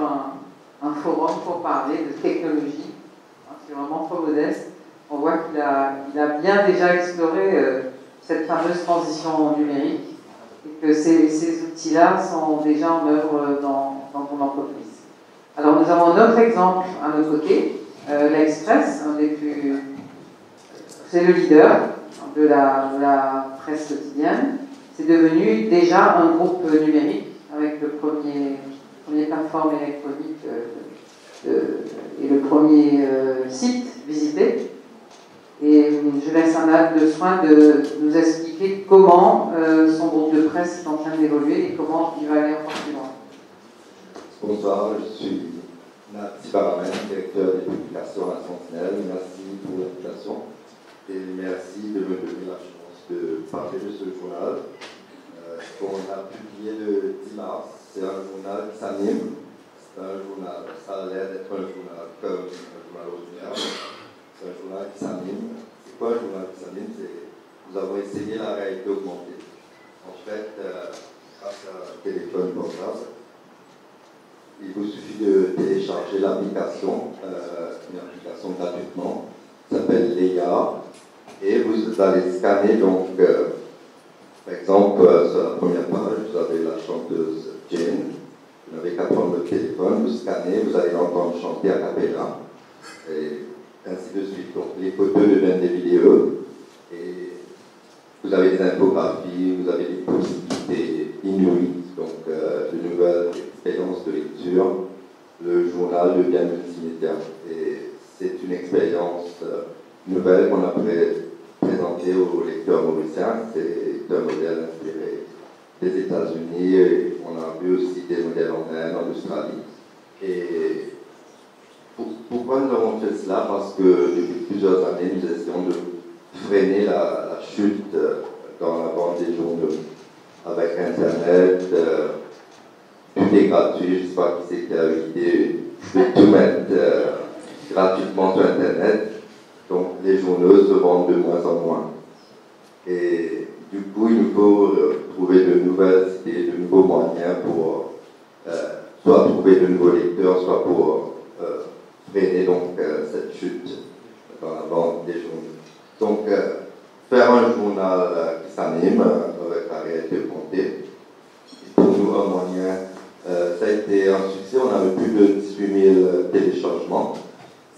un forum pour parler de technologie? C'est vraiment trop modeste. On voit qu'il a bien déjà exploré cette fameuse transition numérique et que ces outils-là sont déjà en œuvre dans ton entreprise. Alors nous avons un autre exemple à nos côtés, l'Express, c'est le leader de la presse quotidienne. C'est devenu déjà un groupe numérique avec le premier plateforme électronique et le premier site visité. Et je laisse Anna le soin de nous expliquer comment son groupe de presse est en train d'évoluer et comment il va aller en suivant. Bonsoir, je suis Nathie Baramène, directeur des publications à la Sentinelle. Merci pour l'invitation et merci de me donner la chance de parler de ce journal. On a publié le 10 mars, c'est un journal qui s'anime, c'est un journal, ça a l'air d'être un journal comme un journal ordinaire, c'est un journal qui s'anime. C'est quoi un journal qui s'anime? Nous avons essayé la réalité augmentée. En fait, grâce à un téléphone portable, il vous suffit de télécharger l'application, une application gratuitement, qui s'appelle Leia, et vous allez scanner donc. Par exemple, sur la première page, vous avez la chanteuse Jane. Vous n'avez qu'à prendre le téléphone, vous scannez, vous allez l'entendre chanter à cappella, et ainsi de suite. Donc les photos deviennent des vidéos, et vous avez des infographies, vous avez des possibilités inouïes, donc de nouvelles expériences de lecture. Le journal devient multimédia, et c'est une expérience nouvelle qu'on a présentée aux lecteurs mauriciens. C'est un modèle inspiré des États-Unis, et on a vu aussi des modèles en Inde, en Australie. Et pourquoi nous avons fait cela? Parce que depuis plusieurs années, nous essayons de freiner la chute dans la vente des journaux. Avec Internet, tout est gratuit, je ne sais pas qui c'est qui a eu l'idée de tout mettre gratuitement sur Internet. Donc les journaux se vendent de moins en moins. Et du coup, il nous faut trouver de nouvelles idées, de nouveaux moyens pour soit trouver de nouveaux lecteurs, soit pour freiner donc cette chute dans la vente des journaux. Donc, faire un journal qui s'anime avec la réalité augmentée, pour nous un moyen, ça a été un succès. On avait plus de 18 000 téléchargements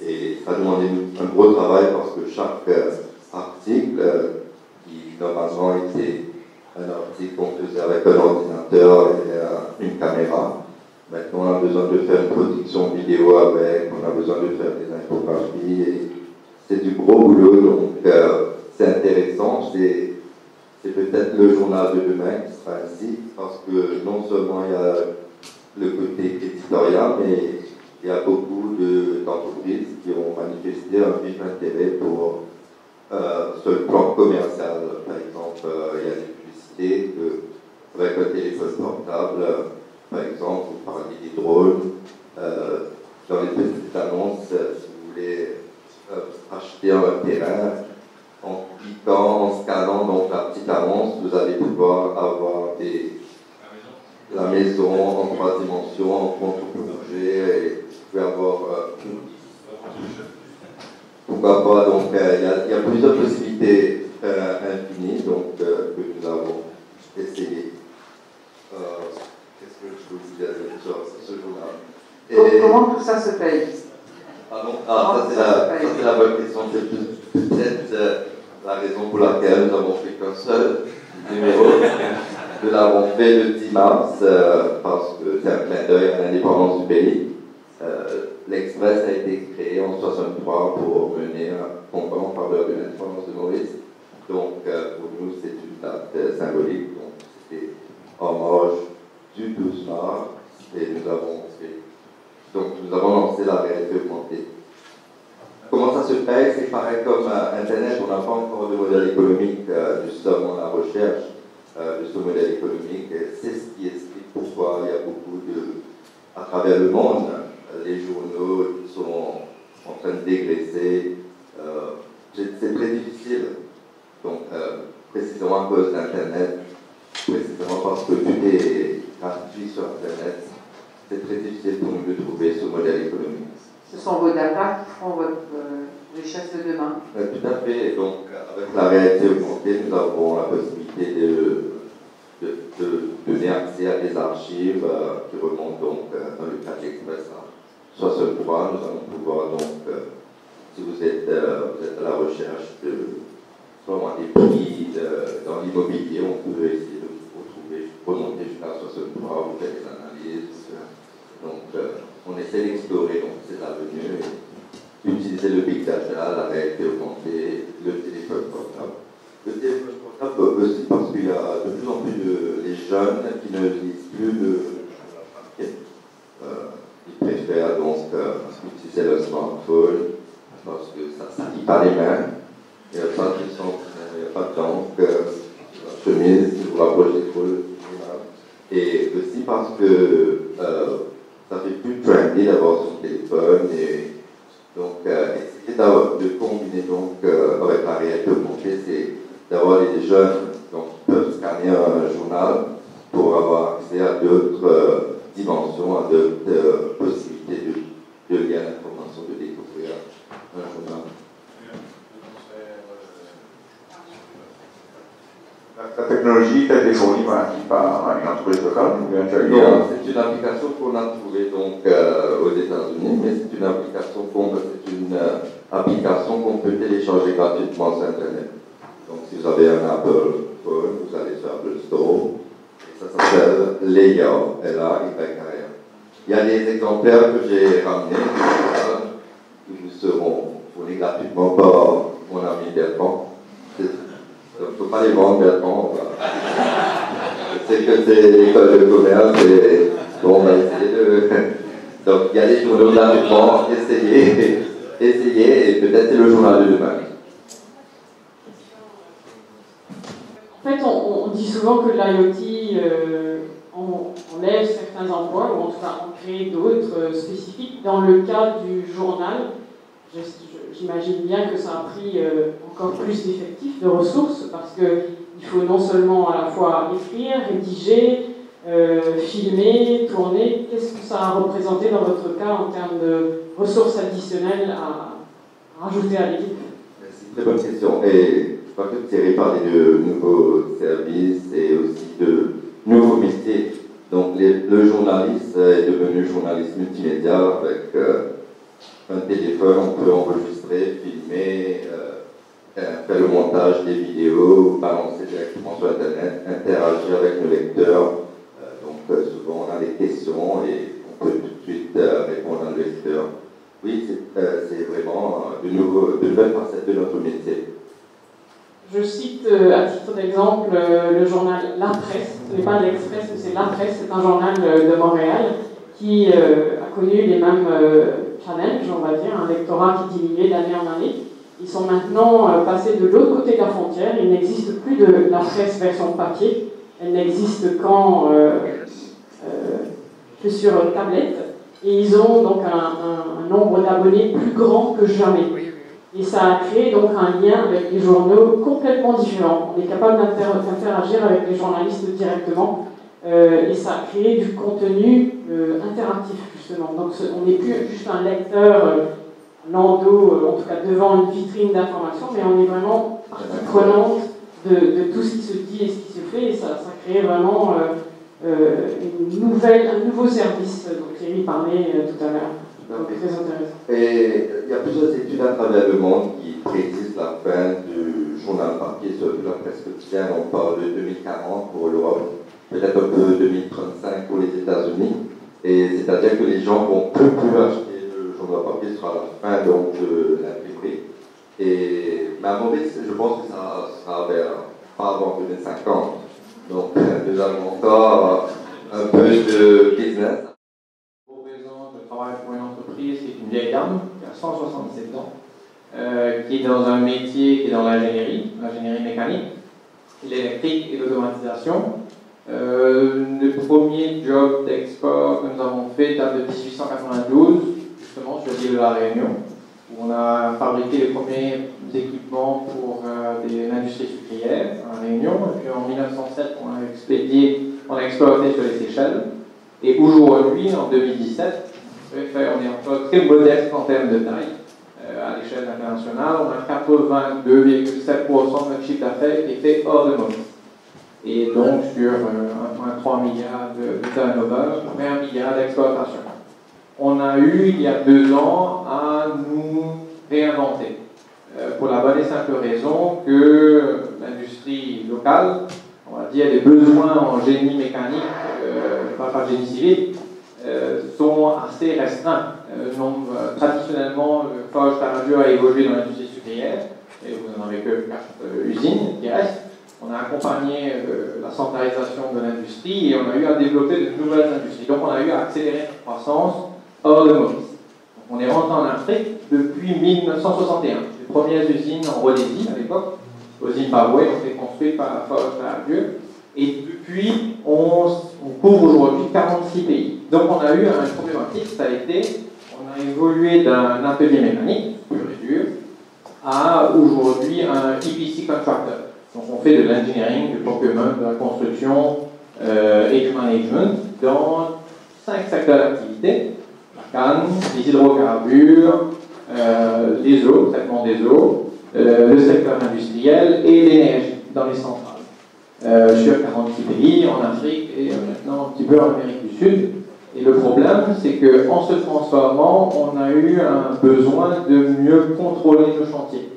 et ça demandait un gros travail parce que chaque article qui normalement était un article qu'on faisait avec un ordinateur et une caméra. Maintenant, on a besoin de faire une production vidéo avec, on a besoin de faire des infographies. Et c'est du gros boulot, donc c'est intéressant. C'est peut-être le journal de demain qui sera ainsi, parce que non seulement il y a le côté éditorial, mais il y a beaucoup d'entreprises qui ont manifesté un vif intérêt pour sur le plan commercial. Par exemple, il y a des publicités avec un téléphone portable, par exemple, vous parlez des drones. Dans les petites annonces, si vous voulez acheter un terrain, en cliquant, en scannant donc la petite annonce, vous allez pouvoir avoir la maison en 3 dimensions, en contre-plongée, et vous pouvez avoir pourquoi pas, donc il y a plusieurs possibilités infinies donc, que nous avons essayé. Qu'est-ce que je vous disais sur ce journal? Comment tout ça se paye? Ça c'est la bonne question. C'est peut-être la raison pour laquelle nous avons fait qu'un seul numéro. Nous l'avons fait le 10 mars parce que c'est un clin d'œil à l'indépendance du pays. L'Express a été créé en 1963 pour mener un combat en faveur de l'indépendance de Maurice. Donc pour nous c'est une date symbolique. Donc c'était hommage du 12 mars et nous avons lancé la réalité augmentée. Comment ça se paye? C'est pareil comme Internet, on n'a pas encore de modèle économique, justement la recherche de ce modèle économique. C'est ce qui explique pourquoi il y a beaucoup à travers le monde, les journaux sont en train de dégraisser. C'est très difficile. Donc, précisément à cause d'Internet, précisément parce que tout est gratuit sur Internet, c'est très difficile pour nous de trouver ce modèle économique. Ce sont vos data qui feront votre richesse de demain. Tout à fait. Donc, avec la réalité augmentée, nous avons la possibilité de donner accès à des archives qui remontent donc dans le cas de l'Express à 63. Nous allons pouvoir donc, si vous êtes à la recherche de vraiment des prix dans l'immobilier, on peut essayer de vous retrouver, remonter jusqu'à 63, vous faites des analyses. Donc, on essaie d'explorer donc c'est l'avenue, utiliser le big data, la réalité augmentée, le téléphone portable. Le téléphone portable aussi parce qu'il y a de plus en plus les jeunes qui ne lisent plus le papier. Ils préfèrent donc utiliser leur smartphone parce que ça ne salit pas les mains. Il n'y a pas de son, il n'y a pas de temps, la chemise, si vous rapprochez trop le et aussi parce que ça fait plus trendy d'avoir son téléphone et donc essayer de combiner donc avec la réalité augmentée, c'est d'avoir des jeunes donc, qui peuvent scanner un journal pour avoir accès à d'autres dimensions, à d'autres possibilités de lire l'information, de découvrir un journal. La technologie t'a été fournie par une entreprise locale? Non, c'est une application qu'on a trouvée donc, aux États-Unis, mais c'est une application qu'on peut télécharger gratuitement sur Internet. Donc si vous avez un Apple phone, vous allez sur Apple Store, et ça s'appelle Layout, L-A-Y-A-R. Il y a des exemplaires que j'ai ramenés, qui vous seront fournis gratuitement par mon ami Bertrand. On ne peut pas les vendre, Bertrand. Je sais que c'est l'école de commerce et bon, on va essayer de. Donc il y a des journaux gratuitement, essayez, et peut-être c'est le journal de demain. En fait, on dit souvent que l'IoT enlève certains emplois, ou en tout cas on crée d'autres spécifiques. Dans le cas du journal, j'imagine bien que ça a pris encore plus d'effectifs, de ressources, parce qu'il faut non seulement à la fois écrire, rédiger, filmer, tourner. Qu'est-ce que ça a représenté dans votre cas en termes de ressources additionnelles à rajouter à l'équipe? C'est une très bonne question. Et je crois que Thierry parlait de nouveaux services et aussi de nouveaux métiers. Donc le journaliste est devenu journaliste multimédia avec un téléphone, on peut enregistrer, filmer, faire le montage des vidéos, balancer directement sur Internet, interagir avec nos lecteurs. Donc souvent on a des questions et on peut tout de suite répondre à nos lecteurs. Oui, c'est vraiment de nouvelles facettes de notre métier. Je cite à titre d'exemple le journal La Presse. Ce n'est pas l'Express, mais c'est La Presse. C'est un journal de Montréal qui a connu les mêmes challenges, on va dire, un lectorat qui diminuait d'année en année. Ils sont maintenant passés de l'autre côté de la frontière. Il n'existe plus de La Presse version papier. Elle n'existe que sur tablette. Et ils ont donc un nombre d'abonnés plus grand que jamais. Et ça a créé donc un lien avec les journaux complètement différent. On est capable d'interagir avec les journalistes directement et ça a créé du contenu interactif justement. Donc on n'est plus juste un lecteur lando, en tout cas devant une vitrine d'information, mais on est vraiment partie prenante de tout ce qui se dit et ce qui se fait et ça crée vraiment un nouveau service dont Thierry parlait tout à l'heure. Donc, très intéressant. Et il y a plusieurs études à travers le monde qui prédisent la fin du journal papier sur la presse quotidienne. On parle de 2040 pour l'Europe, peut-être un peu 2035 pour les États-Unis. Et c'est-à-dire que les gens vont plus acheter le journal papier sur la fin donc, de l'imprimerie. Mais à mon avis, je pense que ça sera pas avant 2050. Donc nous avons encore un peu de business. Je travaille pour une entreprise qui est une vieille dame, qui a 167 ans, qui est dans un métier qui est dans l'ingénierie mécanique, l'électrique et l'automatisation. Le premier job d'export que nous avons fait date de 1892, justement sur l'île de la Réunion, où on a fabriqué les premiers équipements pour l'industrie sucrière à la Réunion. Et puis en 1907, on a exploité sur les Seychelles. Et aujourd'hui, en 2017, on est encore très modeste en termes de taille. À l'échelle internationale, on a 82,7% de notre chiffre d'affaires qui est fait hors de Maurice. Et donc sur 1,3 milliard de turnover, 1 milliard d'exploitation. On a eu, il y a 2 ans, à nous réinventer. Pour la bonne et simple raison que l'industrie locale, on va dire, les besoins en génie mécanique, pas génie civil, sont assez restreints. Traditionnellement, le forge Taradieu a évolué dans l'industrie sucrière, et vous n'en avez que 4 usines qui restent. On a accompagné la centralisation de l'industrie et on a eu à développer de nouvelles industries. Donc on a eu à accélérer la croissance hors de Maurice. Donc on est rentré en Afrique depuis 1961. Les premières usines en Rhodésie à l'époque, au Zimbabwe, ont été construites par la forge Taradieu. Et depuis, on couvre aujourd'hui 46 pays. Donc on a eu un problématique, ça a été, on a évolué d'un atelier mécanique, pur et dur, à aujourd'hui un EPC contractor. Donc on fait de l'engineering, du procurement, de la construction et du management dans 5 secteurs d'activité: la canne, les hydrocarbures, les eaux, le traitement des eaux, le secteur industriel et l'énergie dans les centrales. Sur 46 pays, en Afrique et maintenant un petit peu en Amérique du Sud. Et le problème, c'est qu'en se transformant, on a eu un besoin de mieux contrôler nos chantiers.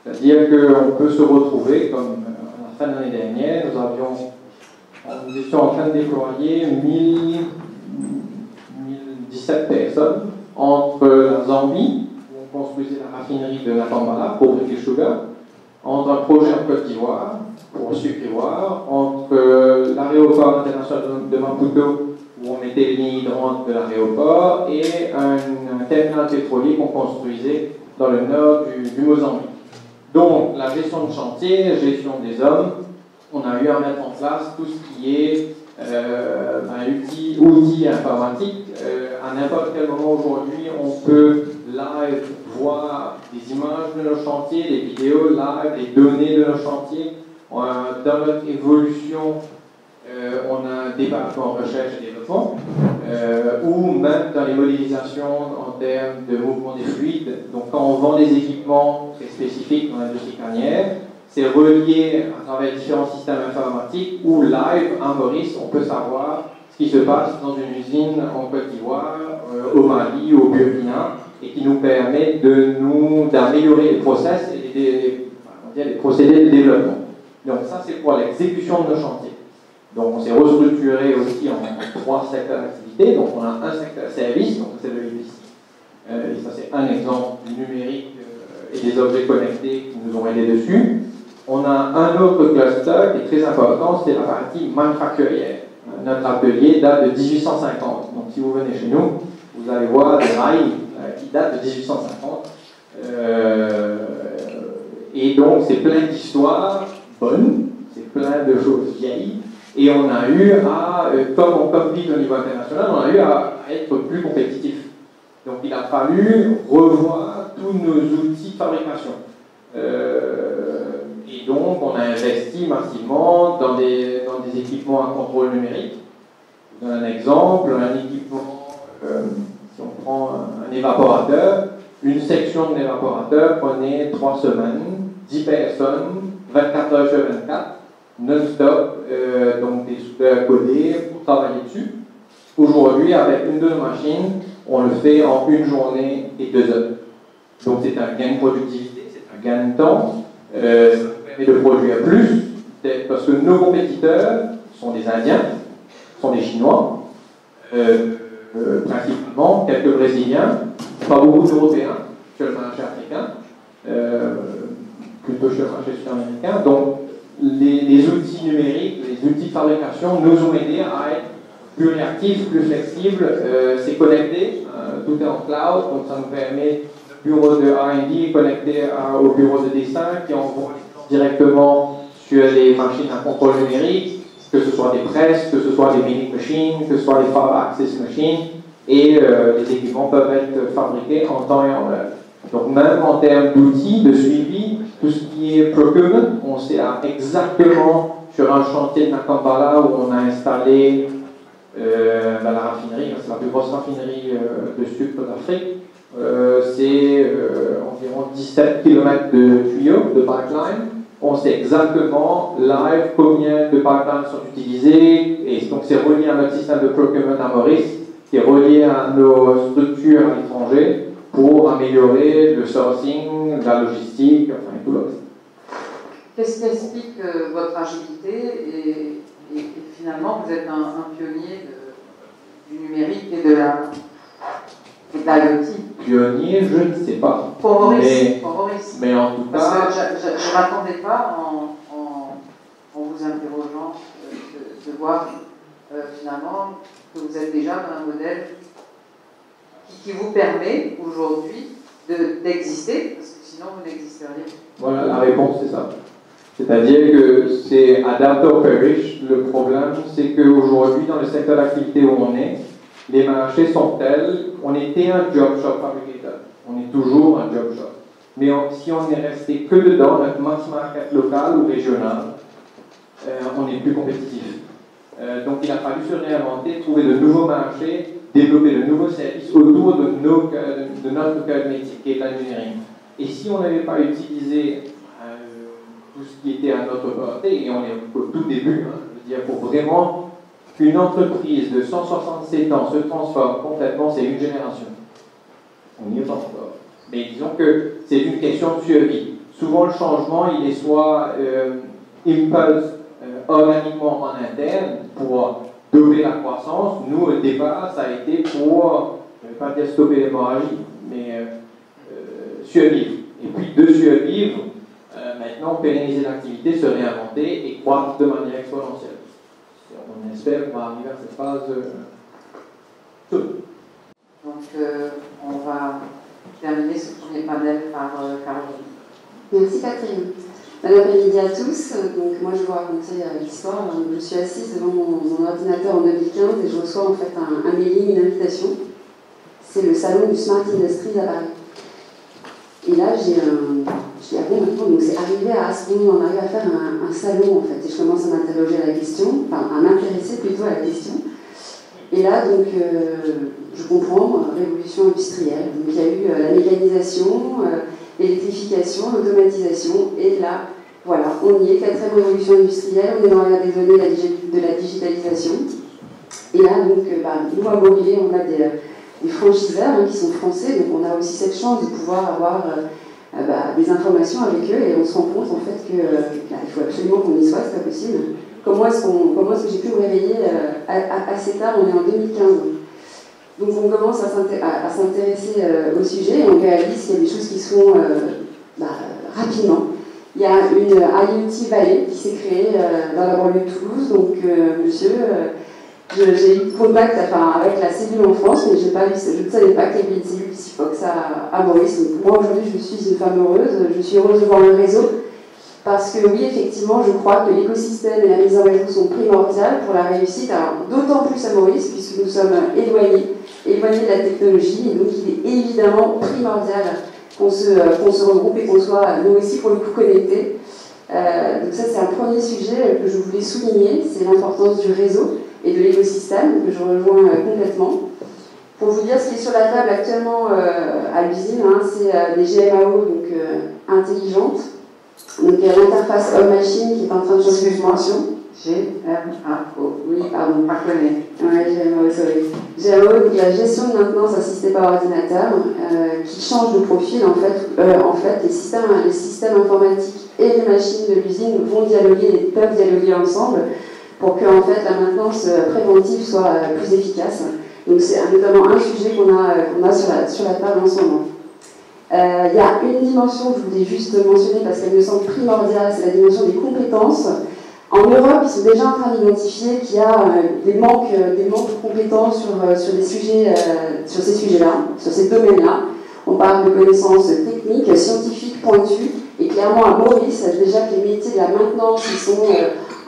C'est-à-dire qu'on peut se retrouver, comme à la fin de l'année dernière, nous étions en train de déployer 1017 personnes entre la Zambie, où on construisait la raffinerie de Natambala pour British Sugar, entre un projet en Côte d'Ivoire pour le sucre ivoire, entre l'aéroport international de Maputo, où on mettait les lignes hydrantes de l'aéroport, et un terminal pétrolier qu'on construisait dans le nord du Mozambique. Donc, la gestion de chantier, la gestion des hommes, on a eu à mettre en place tout ce qui est outils informatiques. À n'importe quel moment aujourd'hui, on peut live voir des images de nos chantiers, des vidéos live, des données de nos chantiers. Dans notre évolution, on a un département recherche et développement, ou même dans les modélisations en termes de mouvement des fluides. Donc quand on vend des équipements très spécifiques dans l'industrie cannière, c'est relié à travers différents systèmes informatiques où live, à Maurice, on peut savoir ce qui se passe dans une usine en Côte d'Ivoire, au Mali ou au Burkina, et qui nous permet d'améliorer les process et les procédés de développement. Donc ça, c'est pour l'exécution de nos chantiers. Donc on s'est restructuré aussi en 3 secteurs d'activité. Donc on a un secteur service, donc c'est le EPC. Et ça, c'est un exemple du numérique et des objets connectés qui nous ont aidés dessus. On a un autre cluster qui est très important, c'est la partie manufacturière. Notre atelier date de 1850. Donc si vous venez chez nous, vous allez voir des rails qui datent de 1850. Et donc c'est plein d'histoires bonnes, c'est plein de choses vieilles. Et on a eu à, comme on compite au niveau international, on a eu à être plus compétitif. Donc il a fallu revoir tous nos outils de fabrication. Et donc on a investi massivement dans des équipements à contrôle numérique. Je vous donne un exemple, un équipement, si on prend un évaporateur, une section de l'évaporateur prenait 3 semaines, 10 personnes, 24 heures sur 24, non-stop, donc des soudeurs codés pour travailler dessus. Aujourd'hui, avec une de nos machines, on le fait en 1 journée et 2 heures. Donc c'est un gain de productivité, c'est un gain de temps, ça permet de produire plus, parce que nos compétiteurs sont des Indiens, sont des Chinois, principalement, quelques Brésiliens, pas beaucoup d'Européens sur le marché africain, plutôt sur le marché sud-américain. Donc les outils numériques, les outils de fabrication nous ont aidés à être plus réactifs, plus flexibles, c'est connecté, tout est en cloud, donc ça nous permet, le bureau de R&D est connecté au bureau de dessin qui envoie directement sur les machines à contrôle numérique, que ce soit des presses, que ce soit des milling machines, que ce soit des fab access machines, et les équipements peuvent être fabriqués en temps et en heure. Donc même en termes d'outils, de suivi, tout ce qui est procurement, on sait exactement sur un chantier de Nakambala où on a installé la raffinerie, c'est la plus grosse raffinerie de sucre d'Afrique, c'est environ 17 km de tuyaux, de pipeline. On sait exactement live combien de pipelines sont utilisés, et donc c'est relié à notre système de procurement à Maurice, qui est relié à nos structures à l'étranger pour améliorer le sourcing, la logistique, enfin tout le reste. Qu'est-ce qui explique votre agilité et finalement vous êtes un pionnier du numérique et de l'IoT? Pionnier, je ne sais pas. Pour Maurice. Mais en tout cas... Parce que je ne m'attendais pas, en vous interrogeant, de voir finalement que vous êtes déjà dans un modèle qui vous permet aujourd'hui d'exister, parce que sinon vous n'existeriez pas. Voilà, la réponse c'est ça. C'est-à-dire que c'est adapt or perish. Le problème, c'est qu'aujourd'hui, dans le secteur d'activité où on est, les marchés sont tels, on était un job shop fabricateur. On est toujours un job shop. Mais si on est resté que dedans, notre mass market local ou régional, on n'est plus compétitif. Donc il a fallu se réinventer, trouver de nouveaux marchés, développer de nouveaux services autour de notre cœur de métier, qui est l'engineering. Et si on n'avait pas utilisé tout ce qui était à notre portée, et on est au tout début, je veux dire, pour vraiment qu'une entreprise de 167 ans se transforme complètement, c'est une génération. On n'y est pas encore. Mais disons que c'est une question de survie. Souvent, le changement, il est soit impulse organiquement en interne pour doper la croissance. Nous, au départ, ça a été pour, je ne vais pas dire stopper l'hémorragie, mais survivre. Et puis, de survivre, maintenant, pérenniser l'activité, se réinventer et croître de manière exponentielle. On espère qu'on va arriver à cette phase Donc, on va terminer ce premier panel par Caroline. Merci Catherine. Bon après-midi à tous. Donc, moi, je vais vous raconter l'histoire. Je suis assise devant mon ordinateur en 2015 et je reçois en fait un mailing, une invitation. C'est le salon du Smart Industries à Paris. Et là, je dis, ah bon, maintenant, donc c'est arrivé à ce moment, on arrive à faire un salon, en fait. Et je commence à m'interroger à la question, enfin, à m'intéresser plutôt à la question. Et là, donc, je comprends, révolution industrielle. Donc, il y a eu la mécanisation, l'électrification, l'automatisation. Et là, voilà, on y est, 4e révolution industrielle, on est dans l'ère des données, de la digitalisation. Et là, donc, nous, à Beaulieu, on a des franchiseurs qui sont français, donc on a aussi cette chance de pouvoir avoir des informations avec eux et on se rend compte en fait qu'il faut absolument qu'on y soit, c'est pas possible. Comment est-ce que j'ai pu me réveiller assez tard? On est en 2015. Donc on commence à s'intéresser au sujet et on réalise qu'il y a des choses qui se font rapidement. Il y a une IoT Valley qui s'est créée dans la banlieue de Toulouse. Donc, monsieur, j'ai eu contact avec la cellule en France, mais je ne savais pas qu'il y avait une cellule Sigfox à Maurice. Donc, moi, aujourd'hui, je suis une femme heureuse. Je suis heureuse de voir un réseau. Parce que oui, effectivement, je crois que l'écosystème et la mise en réseau sont primordiales pour la réussite. Alors, d'autant plus à Maurice, puisque nous sommes éloignés de la technologie. Et donc, il est évidemment primordial qu'on se regroupe et qu'on soit, nous aussi, pour le coup, connectés. Donc ça, c'est un premier sujet que je voulais souligner, c'est l'importance du réseau et de l'écosystème, que je rejoins complètement. Pour vous dire ce qui est sur la table actuellement à l'usine, c'est des GMAO donc, intelligentes. Donc il y a l'interface homme-machine qui est en train de changer de dimension. GMAO, oui, pardon, pardonnez. Ouais, GMAO, sorry. GMAO, donc la gestion de maintenance assistée par ordinateur, qui change de profil en fait, les systèmes informatiques et les machines de l'usine vont dialoguer et peuvent dialoguer ensemble pour que en fait, la maintenance préventive soit plus efficace. Donc c'est notamment un sujet qu'on a sur la table en ce moment. Il y a une dimension que je voulais juste mentionner parce qu'elle me semble primordiale, c'est la dimension des compétences. En Europe, ils sont déjà en train d'identifier qu'il y a des manques de compétences sur ces sujets-là, sur ces domaines-là. On parle de connaissances techniques, scientifiques, pointues, et clairement à Maurice, déjà que les métiers de la maintenance ils sont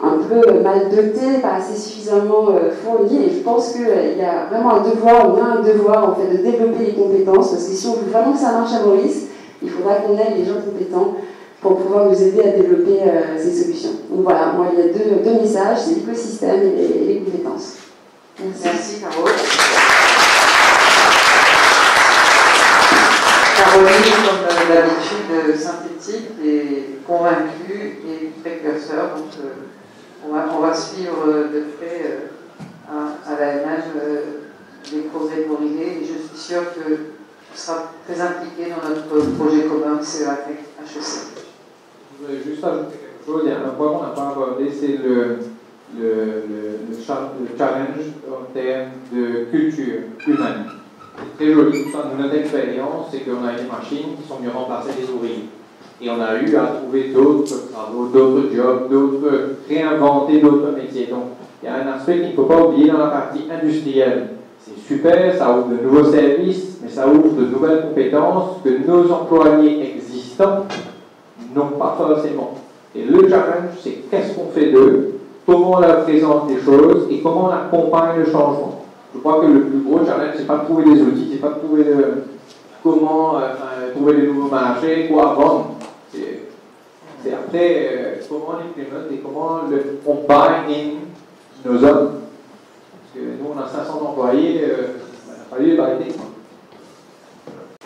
un peu mal dotés, pas assez suffisamment fournis, et je pense qu'il y a vraiment on a un devoir en fait de développer les compétences, parce que si on veut vraiment que ça marche à Maurice, il faudra qu'on ait les gens compétents pour pouvoir nous aider à développer ces solutions. Donc voilà, moi il y a deux messages, c'est l'écosystème et les compétences. Merci Carole. Caroline, comme d'habitude, synthétique et convaincue et précurseur. Donc, on va suivre de près à l'AMH les progrès pour l'idée. Et je suis sûre que tu seras très impliqué dans notre projet commun CEATEC HEC. Je voudrais juste ajouter quelque chose. Il y a un point qu'on n'a pas abordé, c'est le challenge en termes de culture humaine. C'est très joli. Notre expérience, c'est qu'on a des machines qui sont venues remplacer des ouvriers. Et on a eu à trouver d'autres travaux, d'autres jobs, réinventer d'autres métiers. Donc, il y a un aspect qu'il ne faut pas oublier dans la partie industrielle. C'est super, ça ouvre de nouveaux services, mais ça ouvre de nouvelles compétences que nos employés existants n'ont pas forcément. Et le challenge, c'est qu'est-ce qu'on fait d'eux, comment on leur présente les choses et comment on accompagne le changement. Je crois que le plus gros challenge, c'est pas de trouver des outils, c'est pas de trouver comment trouver des nouveaux marchés, quoi vendre. C'est après comment on implémente et comment on buy in nos hommes. Parce que nous, on a 500 employés, il a fallu les arrêter.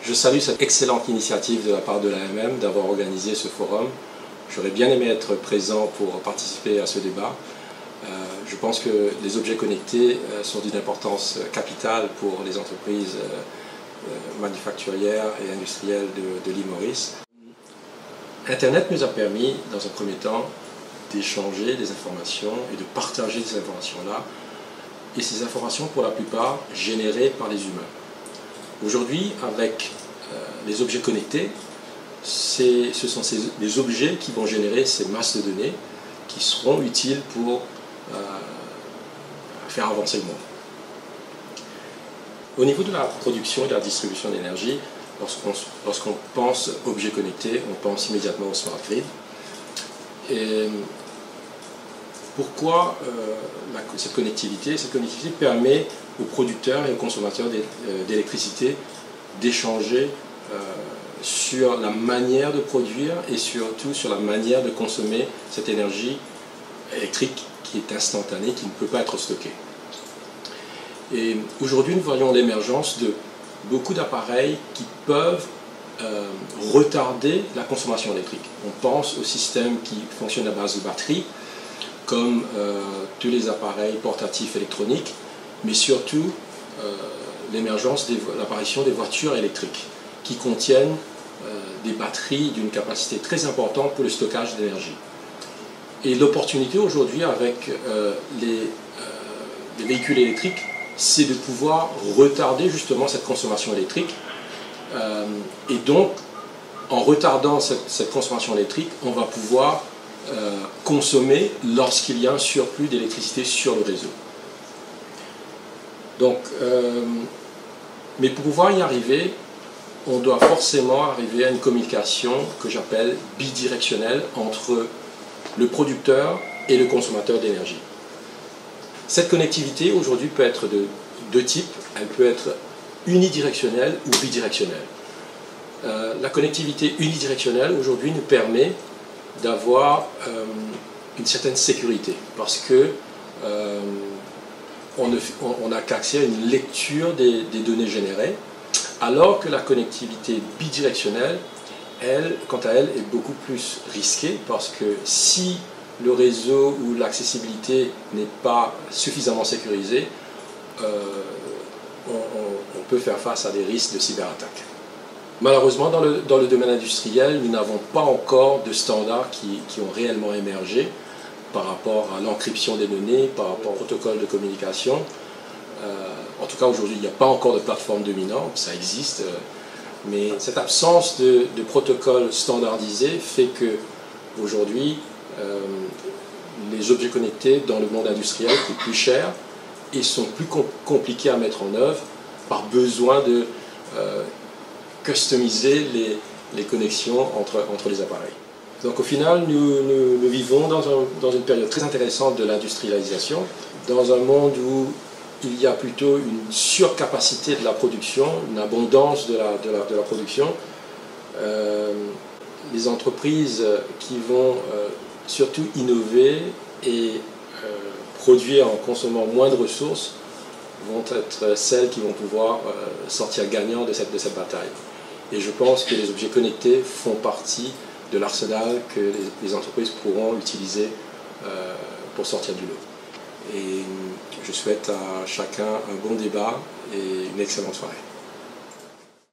Je salue cette excellente initiative de la part de l'AMM d'avoir organisé ce forum. J'aurais bien aimé être présent pour participer à ce débat. Je pense que les objets connectés sont d'une importance capitale pour les entreprises manufacturières et industrielles de l'île Maurice. Internet nous a permis, dans un premier temps, d'échanger des informations et de partager ces informations-là, et ces informations, pour la plupart, générées par les humains. Aujourd'hui, avec les objets connectés, ce sont les objets qui vont générer ces masses de données qui seront utiles pour faire avancer le monde. Au niveau de la production et de la distribution d'énergie, lorsqu'on pense objets connectés, on pense immédiatement au smart grid. Et pourquoi cette connectivité? Cette connectivité permet aux producteurs et aux consommateurs d'électricité d'échanger sur la manière de produire et surtout sur la manière de consommer cette énergie électrique qui est instantanée, qui ne peut pas être stockée. Et aujourd'hui, nous voyons l'émergence de beaucoup d'appareils qui peuvent retarder la consommation électrique. On pense aux systèmes qui fonctionnent à base de batterie, comme tous les appareils portatifs électroniques, mais surtout l'apparition des voitures électriques qui contiennent des batteries d'une capacité très importante pour le stockage d'énergie. Et l'opportunité aujourd'hui avec les véhicules électriques, c'est de pouvoir retarder justement cette consommation électrique et donc en retardant cette consommation électrique, on va pouvoir consommer lorsqu'il y a un surplus d'électricité sur le réseau. Donc, mais pour pouvoir y arriver, on doit forcément arriver à une communication que j'appelle bidirectionnelle entre le producteur et le consommateur d'énergie. Cette connectivité aujourd'hui peut être de deux types. Elle peut être unidirectionnelle ou bidirectionnelle. La connectivité unidirectionnelle aujourd'hui nous permet d'avoir une certaine sécurité parce que on n'a qu'accès à une lecture des données générées, alors que la connectivité bidirectionnelle, elle, quant à elle, est beaucoup plus risquée parce que si le réseau ou l'accessibilité n'est pas suffisamment sécurisée, on peut faire face à des risques de cyberattaque. Malheureusement, dans le domaine industriel, nous n'avons pas encore de standards qui ont réellement émergé par rapport à l'encryption des données, par rapport au protocole de communication. En tout cas, aujourd'hui, il n'y a pas encore de plateforme dominante, ça existe, mais cette absence de protocole standardisé fait que aujourd'hui, les objets connectés dans le monde industriel coûtent plus cher et sont plus compliqués à mettre en œuvre par besoin de customiser les connexions entre les appareils. Donc au final, nous vivons dans une période très intéressante de l'industrialisation, dans un monde où il y a plutôt une surcapacité de la production, une abondance de la production. Les entreprises qui vont surtout innover et produire en consommant moins de ressources vont être celles qui vont pouvoir sortir gagnant de cette bataille. Et je pense que les objets connectés font partie de l'arsenal que les entreprises pourront utiliser pour sortir du lot. Et je souhaite à chacun un bon débat et une excellente soirée.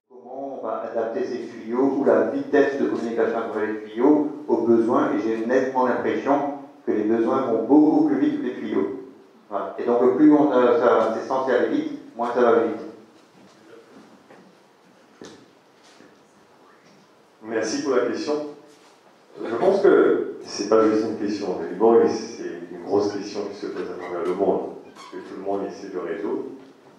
Comment on va adapter ces tuyaux ou la vitesse de communication entre les tuyaux aux besoins, et j'ai nettement l'impression que les besoins vont beaucoup plus vite que les tuyaux. Voilà. Et donc plus c'est censé aller vite, moins ça va vite. Merci pour la question. Je pense que c'est pas juste une question de Liban, mais c'est une grosse question qui se pose à travers le monde, que tout le monde essaie de résoudre.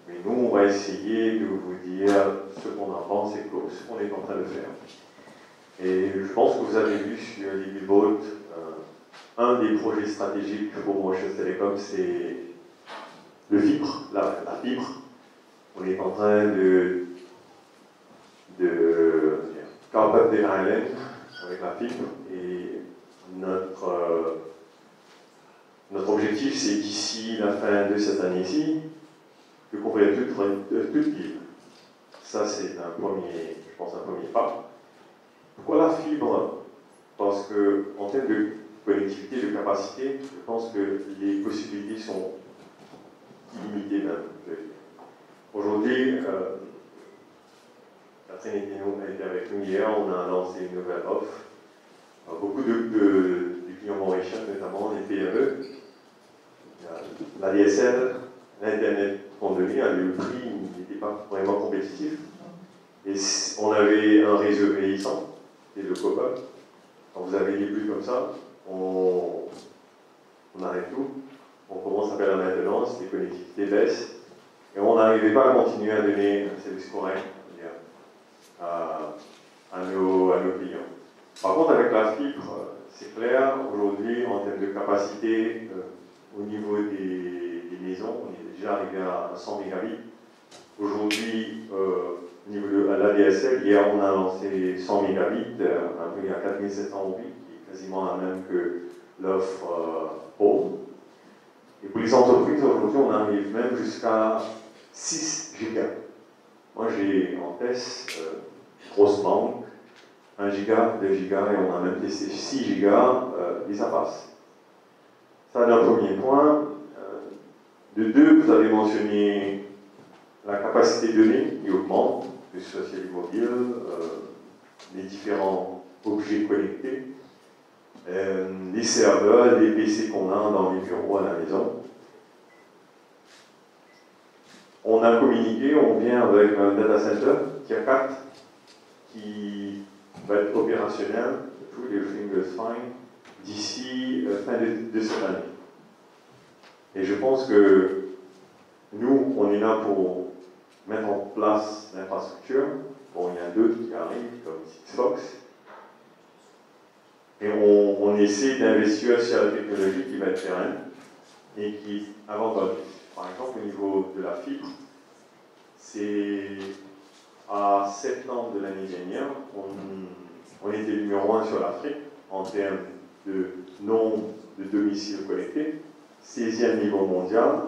Mais nous, on va essayer de vous dire ce qu'on en pense et ce qu'on est en train de faire. Et je pense que vous avez vu sur les billboards, un des projets stratégiques pour Mauritius Telecom, c'est le fibre, la fibre. On est en train de carve up des islands avec la fibre, et notre objectif, c'est d'ici la fin de cette année-ci de couvrir toute l'île. Ça, c'est un premier pas. Pourquoi la fibre? Parce qu'en termes de connectivité, de capacité, je pense que les possibilités sont illimitées même. Aujourd'hui, Catherine était avec nous hier, on a lancé une nouvelle offre. Beaucoup de clients mauriciens, notamment les PME, la DSL, l'Internet pandémie, le prix n'était pas vraiment compétitif. Et on avait un réseau vieillissant, et le copper. Quand vous avez des buts comme ça, on arrête tout, on commence à faire la maintenance, les connectivités baissent, et on n'arrivait pas à continuer à donner un service correct à nos clients. Par contre, avec la fibre, c'est clair, aujourd'hui, en termes de capacité, au niveau des maisons, on est déjà arrivé à 100 mégabits. Aujourd'hui, au niveau de la DSL, hier, on a lancé 100 mégabits, un prix à 4700 roupies, qui est quasiment la même que l'offre Home. Et pour les entreprises, aujourd'hui, on arrive même jusqu'à 6 gigas. Moi, j'ai en test grosse banque, 1 giga, 2 gigas, et on a même testé 6 gigas, et ça passe. Ça, d'un premier point. De deux, vous avez mentionné la capacité de données qui augmente, que ce soit sur les mobiles, les différents objets connectés, les serveurs, les PC qu'on a dans les bureaux à la maison. On a communiqué, on vient avec un data center qui a 4, qui va être opérationnel, if everything goes fine, d'ici fin de cette année. Et je pense que nous, on est là pour mettre en place l'infrastructure. Bon, il y en a d'autres qui arrivent, comme Sigfox. Et on essaie d'investir sur la technologie qui va être pérenne et qui est avantageuse. Par exemple, au niveau de la fibre, c'est à septembre de l'année dernière, on était numéro 1 sur l'Afrique en termes de nombre de domiciles connectés, 16e niveau mondial.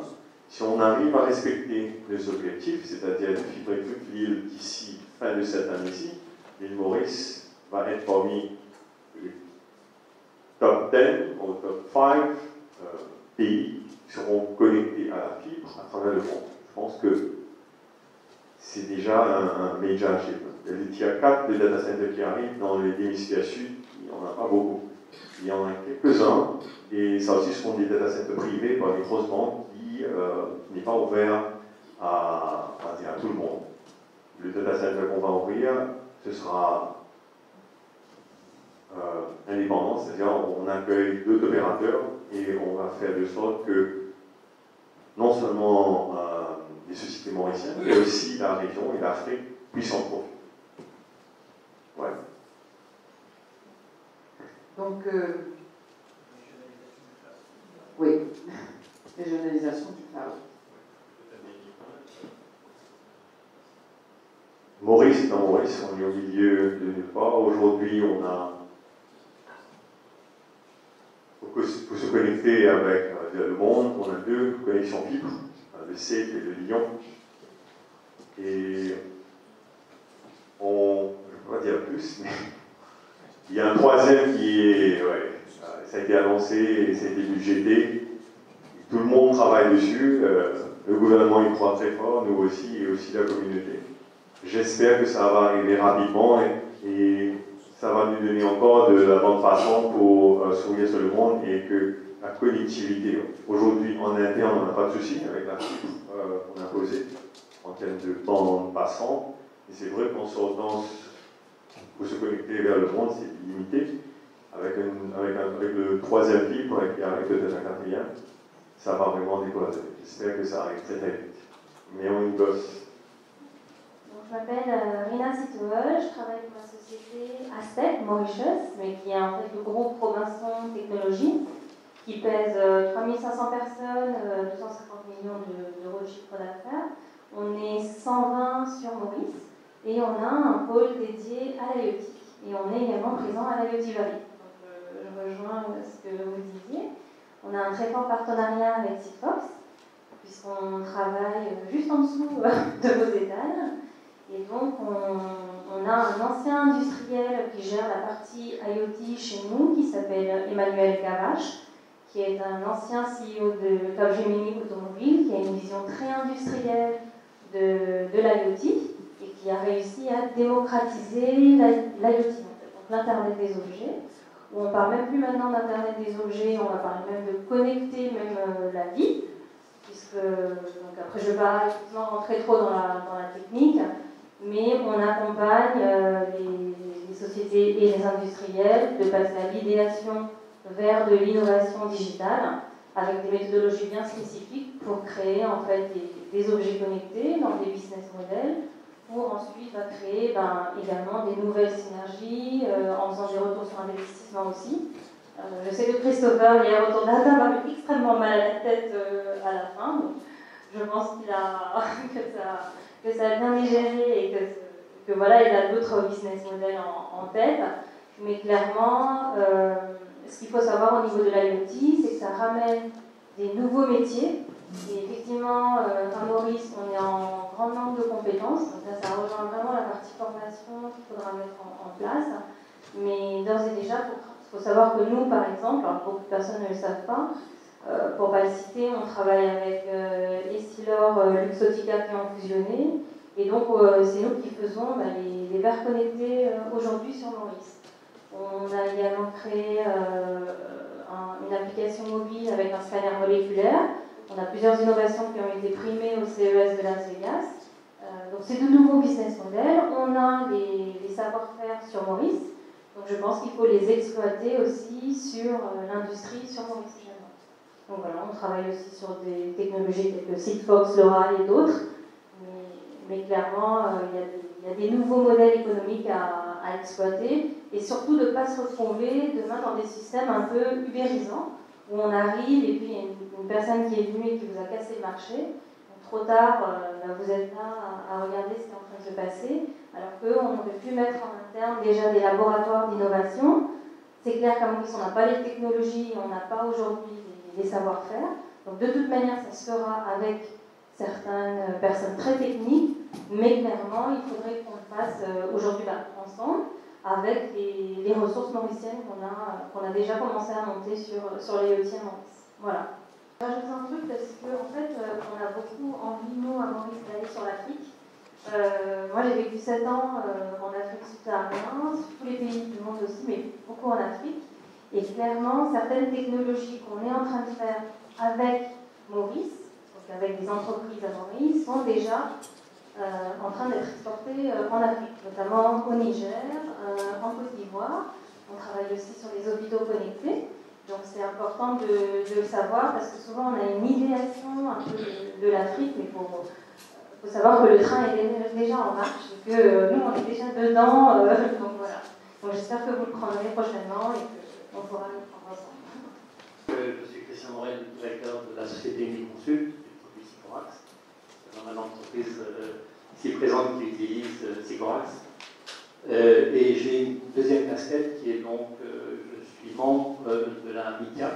Si on arrive à respecter les objectifs, c'est-à-dire de fibrer toute l'île d'ici fin de cette année-ci, l'île Maurice va être parmi les top 10 ou top 5 pays qui seront connectés à la fibre à travers le monde. Je pense que c'est déjà un major achievement. Il y a les tier 4 des data centers qui arrivent dans les hémisphères sud, il n'y en a pas beaucoup. Il y en a quelques-uns, et ça aussi ce sont des data centers privés par des grosses banques qui n'est pas ouvert à tout le monde. Le data center qu'on va ouvrir, ce sera indépendant, c'est-à-dire on accueille 2 opérateurs et on va faire de sorte que non seulement les sociétés mauriciennes, mais aussi la région et l'Afrique puissent en profiter. Ouais. Donc, oui, régionalisation du cloud. Maurice, dans Maurice, on est au milieu de nulle part. Aujourd'hui, on a, pour se connecter avec le monde, on a 2 connexions fibres, le CEP et le Lyon. Et je ne peux pas dire plus, mais il y a un 3e qui est, ça a été annoncé et ça a été budgété. Tout le monde travaille dessus, le gouvernement y croit très fort, nous aussi, et aussi la communauté. J'espère que ça va arriver rapidement et ça va nous donner encore de la bande passante pour s'ouvrir sur le monde et que la connectivité, aujourd'hui en interne, on n'a pas de souci avec la fibre qu'on a posée en termes de bande passante. Et c'est vrai qu'en sortant pour se connecter vers le monde, c'est limité. Avec le 3e fibre qui arrive peut-être un 4e, ça va vraiment décoller. J'espère que ça arrive très très vite. Mais on y bosse. Je m'appelle Rina Sitouol, je travaille pour la société Aspect Mauritius, mais qui est en fait le groupe Robinson Technologies, qui pèse 3500 personnes, 250 millions d'euros de chiffre d'affaires. On est 120 sur Maurice et on a un pôle dédié à l'IoT. Et on est également présent à l'IoT Valley. Donc, je rejoins ce que vous disiez. On a un très fort partenariat avec Sigfox, puisqu'on travaille juste en dessous de vos étages. Et donc, on a un ancien industriel qui gère la partie IoT chez nous, qui s'appelle Emmanuel Gavache, qui est un ancien CEO de Capgemini Automobile, qui a une vision très industrielle de l'IoT et qui a réussi à démocratiser l'IoT, donc l'Internet des objets, où on ne parle même plus maintenant d'Internet des objets, on va parler même de connecter même la vie, puisque, donc après je ne vais pas effectivement rentrer trop dans la technique, mais on accompagne les sociétés et les industriels de passer à l'idéation vers de l'innovation digitale avec des méthodologies bien spécifiques pour créer en fait des objets connectés dans des business models pour ensuite créer également des nouvelles synergies en faisant des retours sur investissement aussi. Je sais que Christopher, hier autour de la table, avait extrêmement mal à la tête à la fin, donc je pense que ça a bien digéré et que voilà, il a d'autres business models en tête. Mais clairement, ce qu'il faut savoir au niveau de l'IoT, c'est que ça ramène des nouveaux métiers. Et effectivement, à Maurice, on est en grand nombre de compétences. Donc là, ça rejoint vraiment la partie formation qu'il faudra mettre en place. Mais d'ores et déjà, il faut savoir que nous, par exemple, alors beaucoup de personnes ne le savent pas, pour ne pas le citer, on travaille avec Essilor, Luxottica qui ont fusionné. Et donc, c'est nous qui faisons les verres connectés aujourd'hui sur Maurice. On a également créé une application mobile avec un scanner moléculaire. On a plusieurs innovations qui ont été primées au CES de Las Vegas. Donc c'est de nouveaux business models. On a les savoir-faire sur Maurice. Donc je pense qu'il faut les exploiter aussi sur l'industrie sur Maurice également. Donc voilà, on travaille aussi sur des technologies telles que Sigfox, L'Oral et d'autres. Mais clairement, il y a des nouveaux modèles économiques à exploiter et surtout de ne pas se retrouver demain dans des systèmes un peu ubérisants où on arrive et puis il y a une personne qui est venue et qui vous a cassé le marché. Donc, trop tard, vous êtes là à regarder ce qui est en train de se passer, alors qu'on aurait pu mettre en interne déjà des laboratoires d'innovation. C'est clair qu'à Maurice, on n'a pas les technologies, on n'a pas aujourd'hui les savoir-faire. Donc de toute manière, ça se fera avec certaines personnes très techniques, mais clairement, il faudrait qu'on le fasse aujourd'hui ensemble avec les ressources mauriciennes qu'on a déjà commencé à monter sur les IoT à Maurice. Voilà. Je vais rajouter un truc parce qu'en fait, on a beaucoup envie, nous, à Maurice, d'aller sur l'Afrique. Moi, j'ai vécu 7 ans en Afrique subsaharienne, sur tous les pays du monde aussi, mais beaucoup en Afrique. Et clairement, certaines technologies qu'on est en train de faire avec Maurice, avec des entreprises à Maurice, sont déjà en train d'être exportées en Afrique, notamment au Niger, en Côte d'Ivoire. On travaille aussi sur les hôpitaux connectés, donc c'est important de le savoir parce que souvent on a une idéation un peu de l'Afrique, mais il faut savoir que le train est déjà en marche et que nous on est déjà dedans, donc voilà. Donc j'espère que vous le prendrez prochainement et qu'on pourra le prendre ensemble. Je suis Christian Morel, directeur de la société Uniconsult. Dans une entreprise ici présente qui utilise Sycorax. Et j'ai une deuxième casquette qui est donc, je suis membre de la MICA,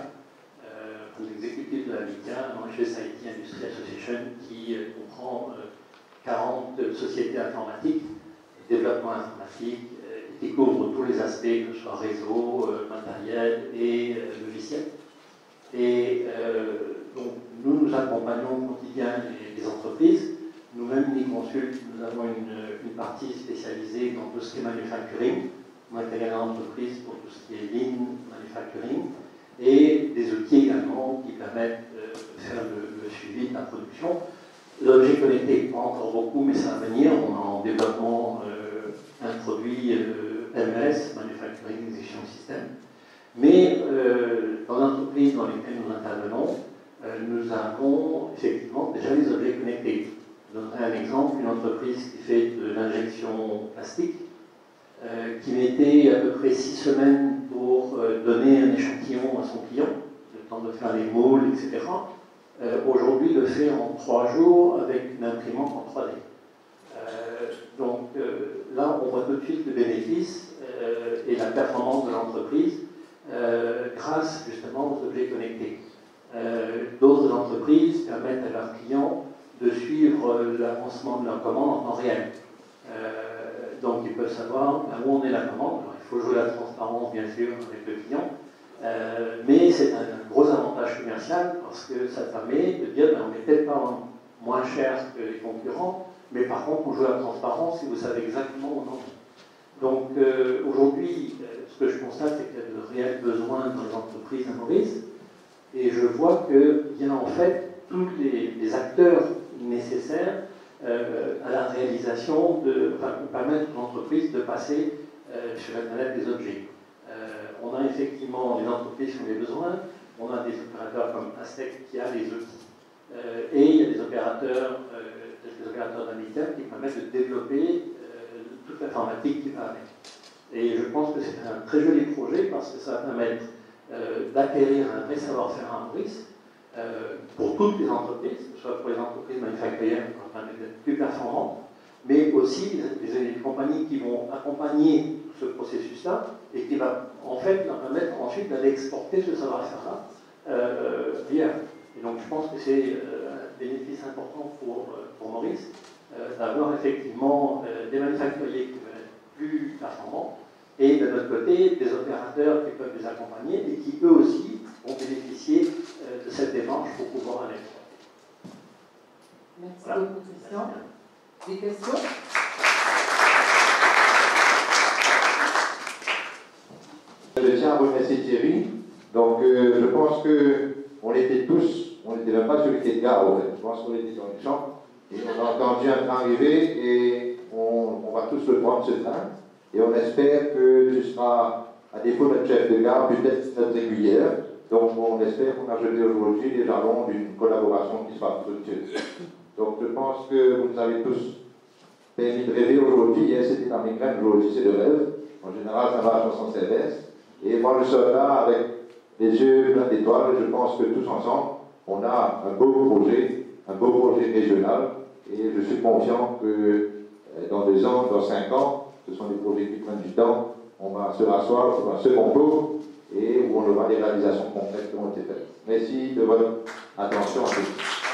l'exécutif de la MICA, Mauritius IT Industry Association, qui comprend 40 sociétés informatiques, développement informatique, qui couvre tous les aspects, que ce soit réseau, matériel et logiciel. Et donc, nous accompagnons au quotidien les entreprises. Nous-mêmes, Uniconsult, nous avons une partie spécialisée dans tout ce qui est manufacturing, matériel d'entreprise pour tout ce qui est lean manufacturing, et des outils également qui permettent de faire le suivi de la production. L'objet connecté, pas encore beaucoup, mais ça va venir. On a en développement un produit MES, Manufacturing Execution System. Mais dans l'entreprise dans lesquelles nous intervenons, nous avons effectivement déjà les objets connectés. Je donnerai un exemple, une entreprise qui fait de l'injection plastique, qui mettait à peu près 6 semaines pour donner un échantillon à son client, le temps de faire les moules, etc. Aujourd'hui, le fait en 3 jours avec une imprimante en 3D. Donc là, on voit tout de suite le bénéfice et la performance de l'entreprise grâce justement aux objets connectés. D'autres entreprises permettent à leurs clients de suivre l'avancement de leur commande en temps réel. Donc ils peuvent savoir où en est la commande. Alors, il faut jouer la transparence bien sûr avec le client, mais c'est un gros avantage commercial parce que ça permet de dire on n'est peut-être pas moins cher que les concurrents, mais par contre on joue la transparence et vous savez exactement où on en est. Donc aujourd'hui, ce que je constate, c'est qu'il y a de réels besoins dans les entreprises à Maurice, et je vois qu'il y a en fait tous les acteurs nécessaires à la réalisation pour permettre aux entreprises de passer sur la planète des objets. On a effectivement des entreprises qui ont des besoins, on a des opérateurs comme Aztec qui a les outils, et il y a des opérateurs d'Amica qui permettent de développer toute l'informatique qui va avec. Et je pense que c'est un très joli projet parce que ça va permettre d'acquérir un vrai savoir-faire à Maurice pour toutes les entreprises, que ce soit pour les entreprises manufacturières qui vont permettre d'être plus performantes, mais aussi les compagnies qui vont accompagner ce processus-là et qui va en fait leur permettre ensuite d'aller exporter ce savoir-faire-là ailleurs. Et donc je pense que c'est un bénéfice important pour Maurice d'avoir effectivement des manufacturiers qui veulent être plus performants et de notre côté des opérateurs qui peuvent les accompagner et qui eux aussi vont bénéficier de cette démarche pour pouvoir aller exporter. Merci voilà. beaucoup Christian. Des questions? Je tiens à remercier Thierry. Donc je pense qu'on était tous, on n'était même pas sur le quai de gare, en fait. Je pense qu'on était dans les champs. Et on a entendu un train arriver et on va tous le prendre ce train. Et on espère que tu seras, à défaut de notre chef de gare, peut-être notre régulière. Donc on espère qu'on a jeté aujourd'hui les jalons d'une collaboration qui sera fructueuse. Donc je pense que vous nous avez tous permis de rêver aujourd'hui. Hier c'était la migraine, aujourd'hui c'est le rêve. En général ça va à Chanson Céleste. Et moi je serai là avec les yeux pleins d'étoiles. Et je pense que tous ensemble, on a un beau projet régional. Et je suis confiant que dans 2 ans, dans 5 ans, ce sont des projets qui prennent du temps. On va se rasseoir sur un second tour et où on aura des réalisations concrètes qui ont été faites. Merci de votre attention à tous.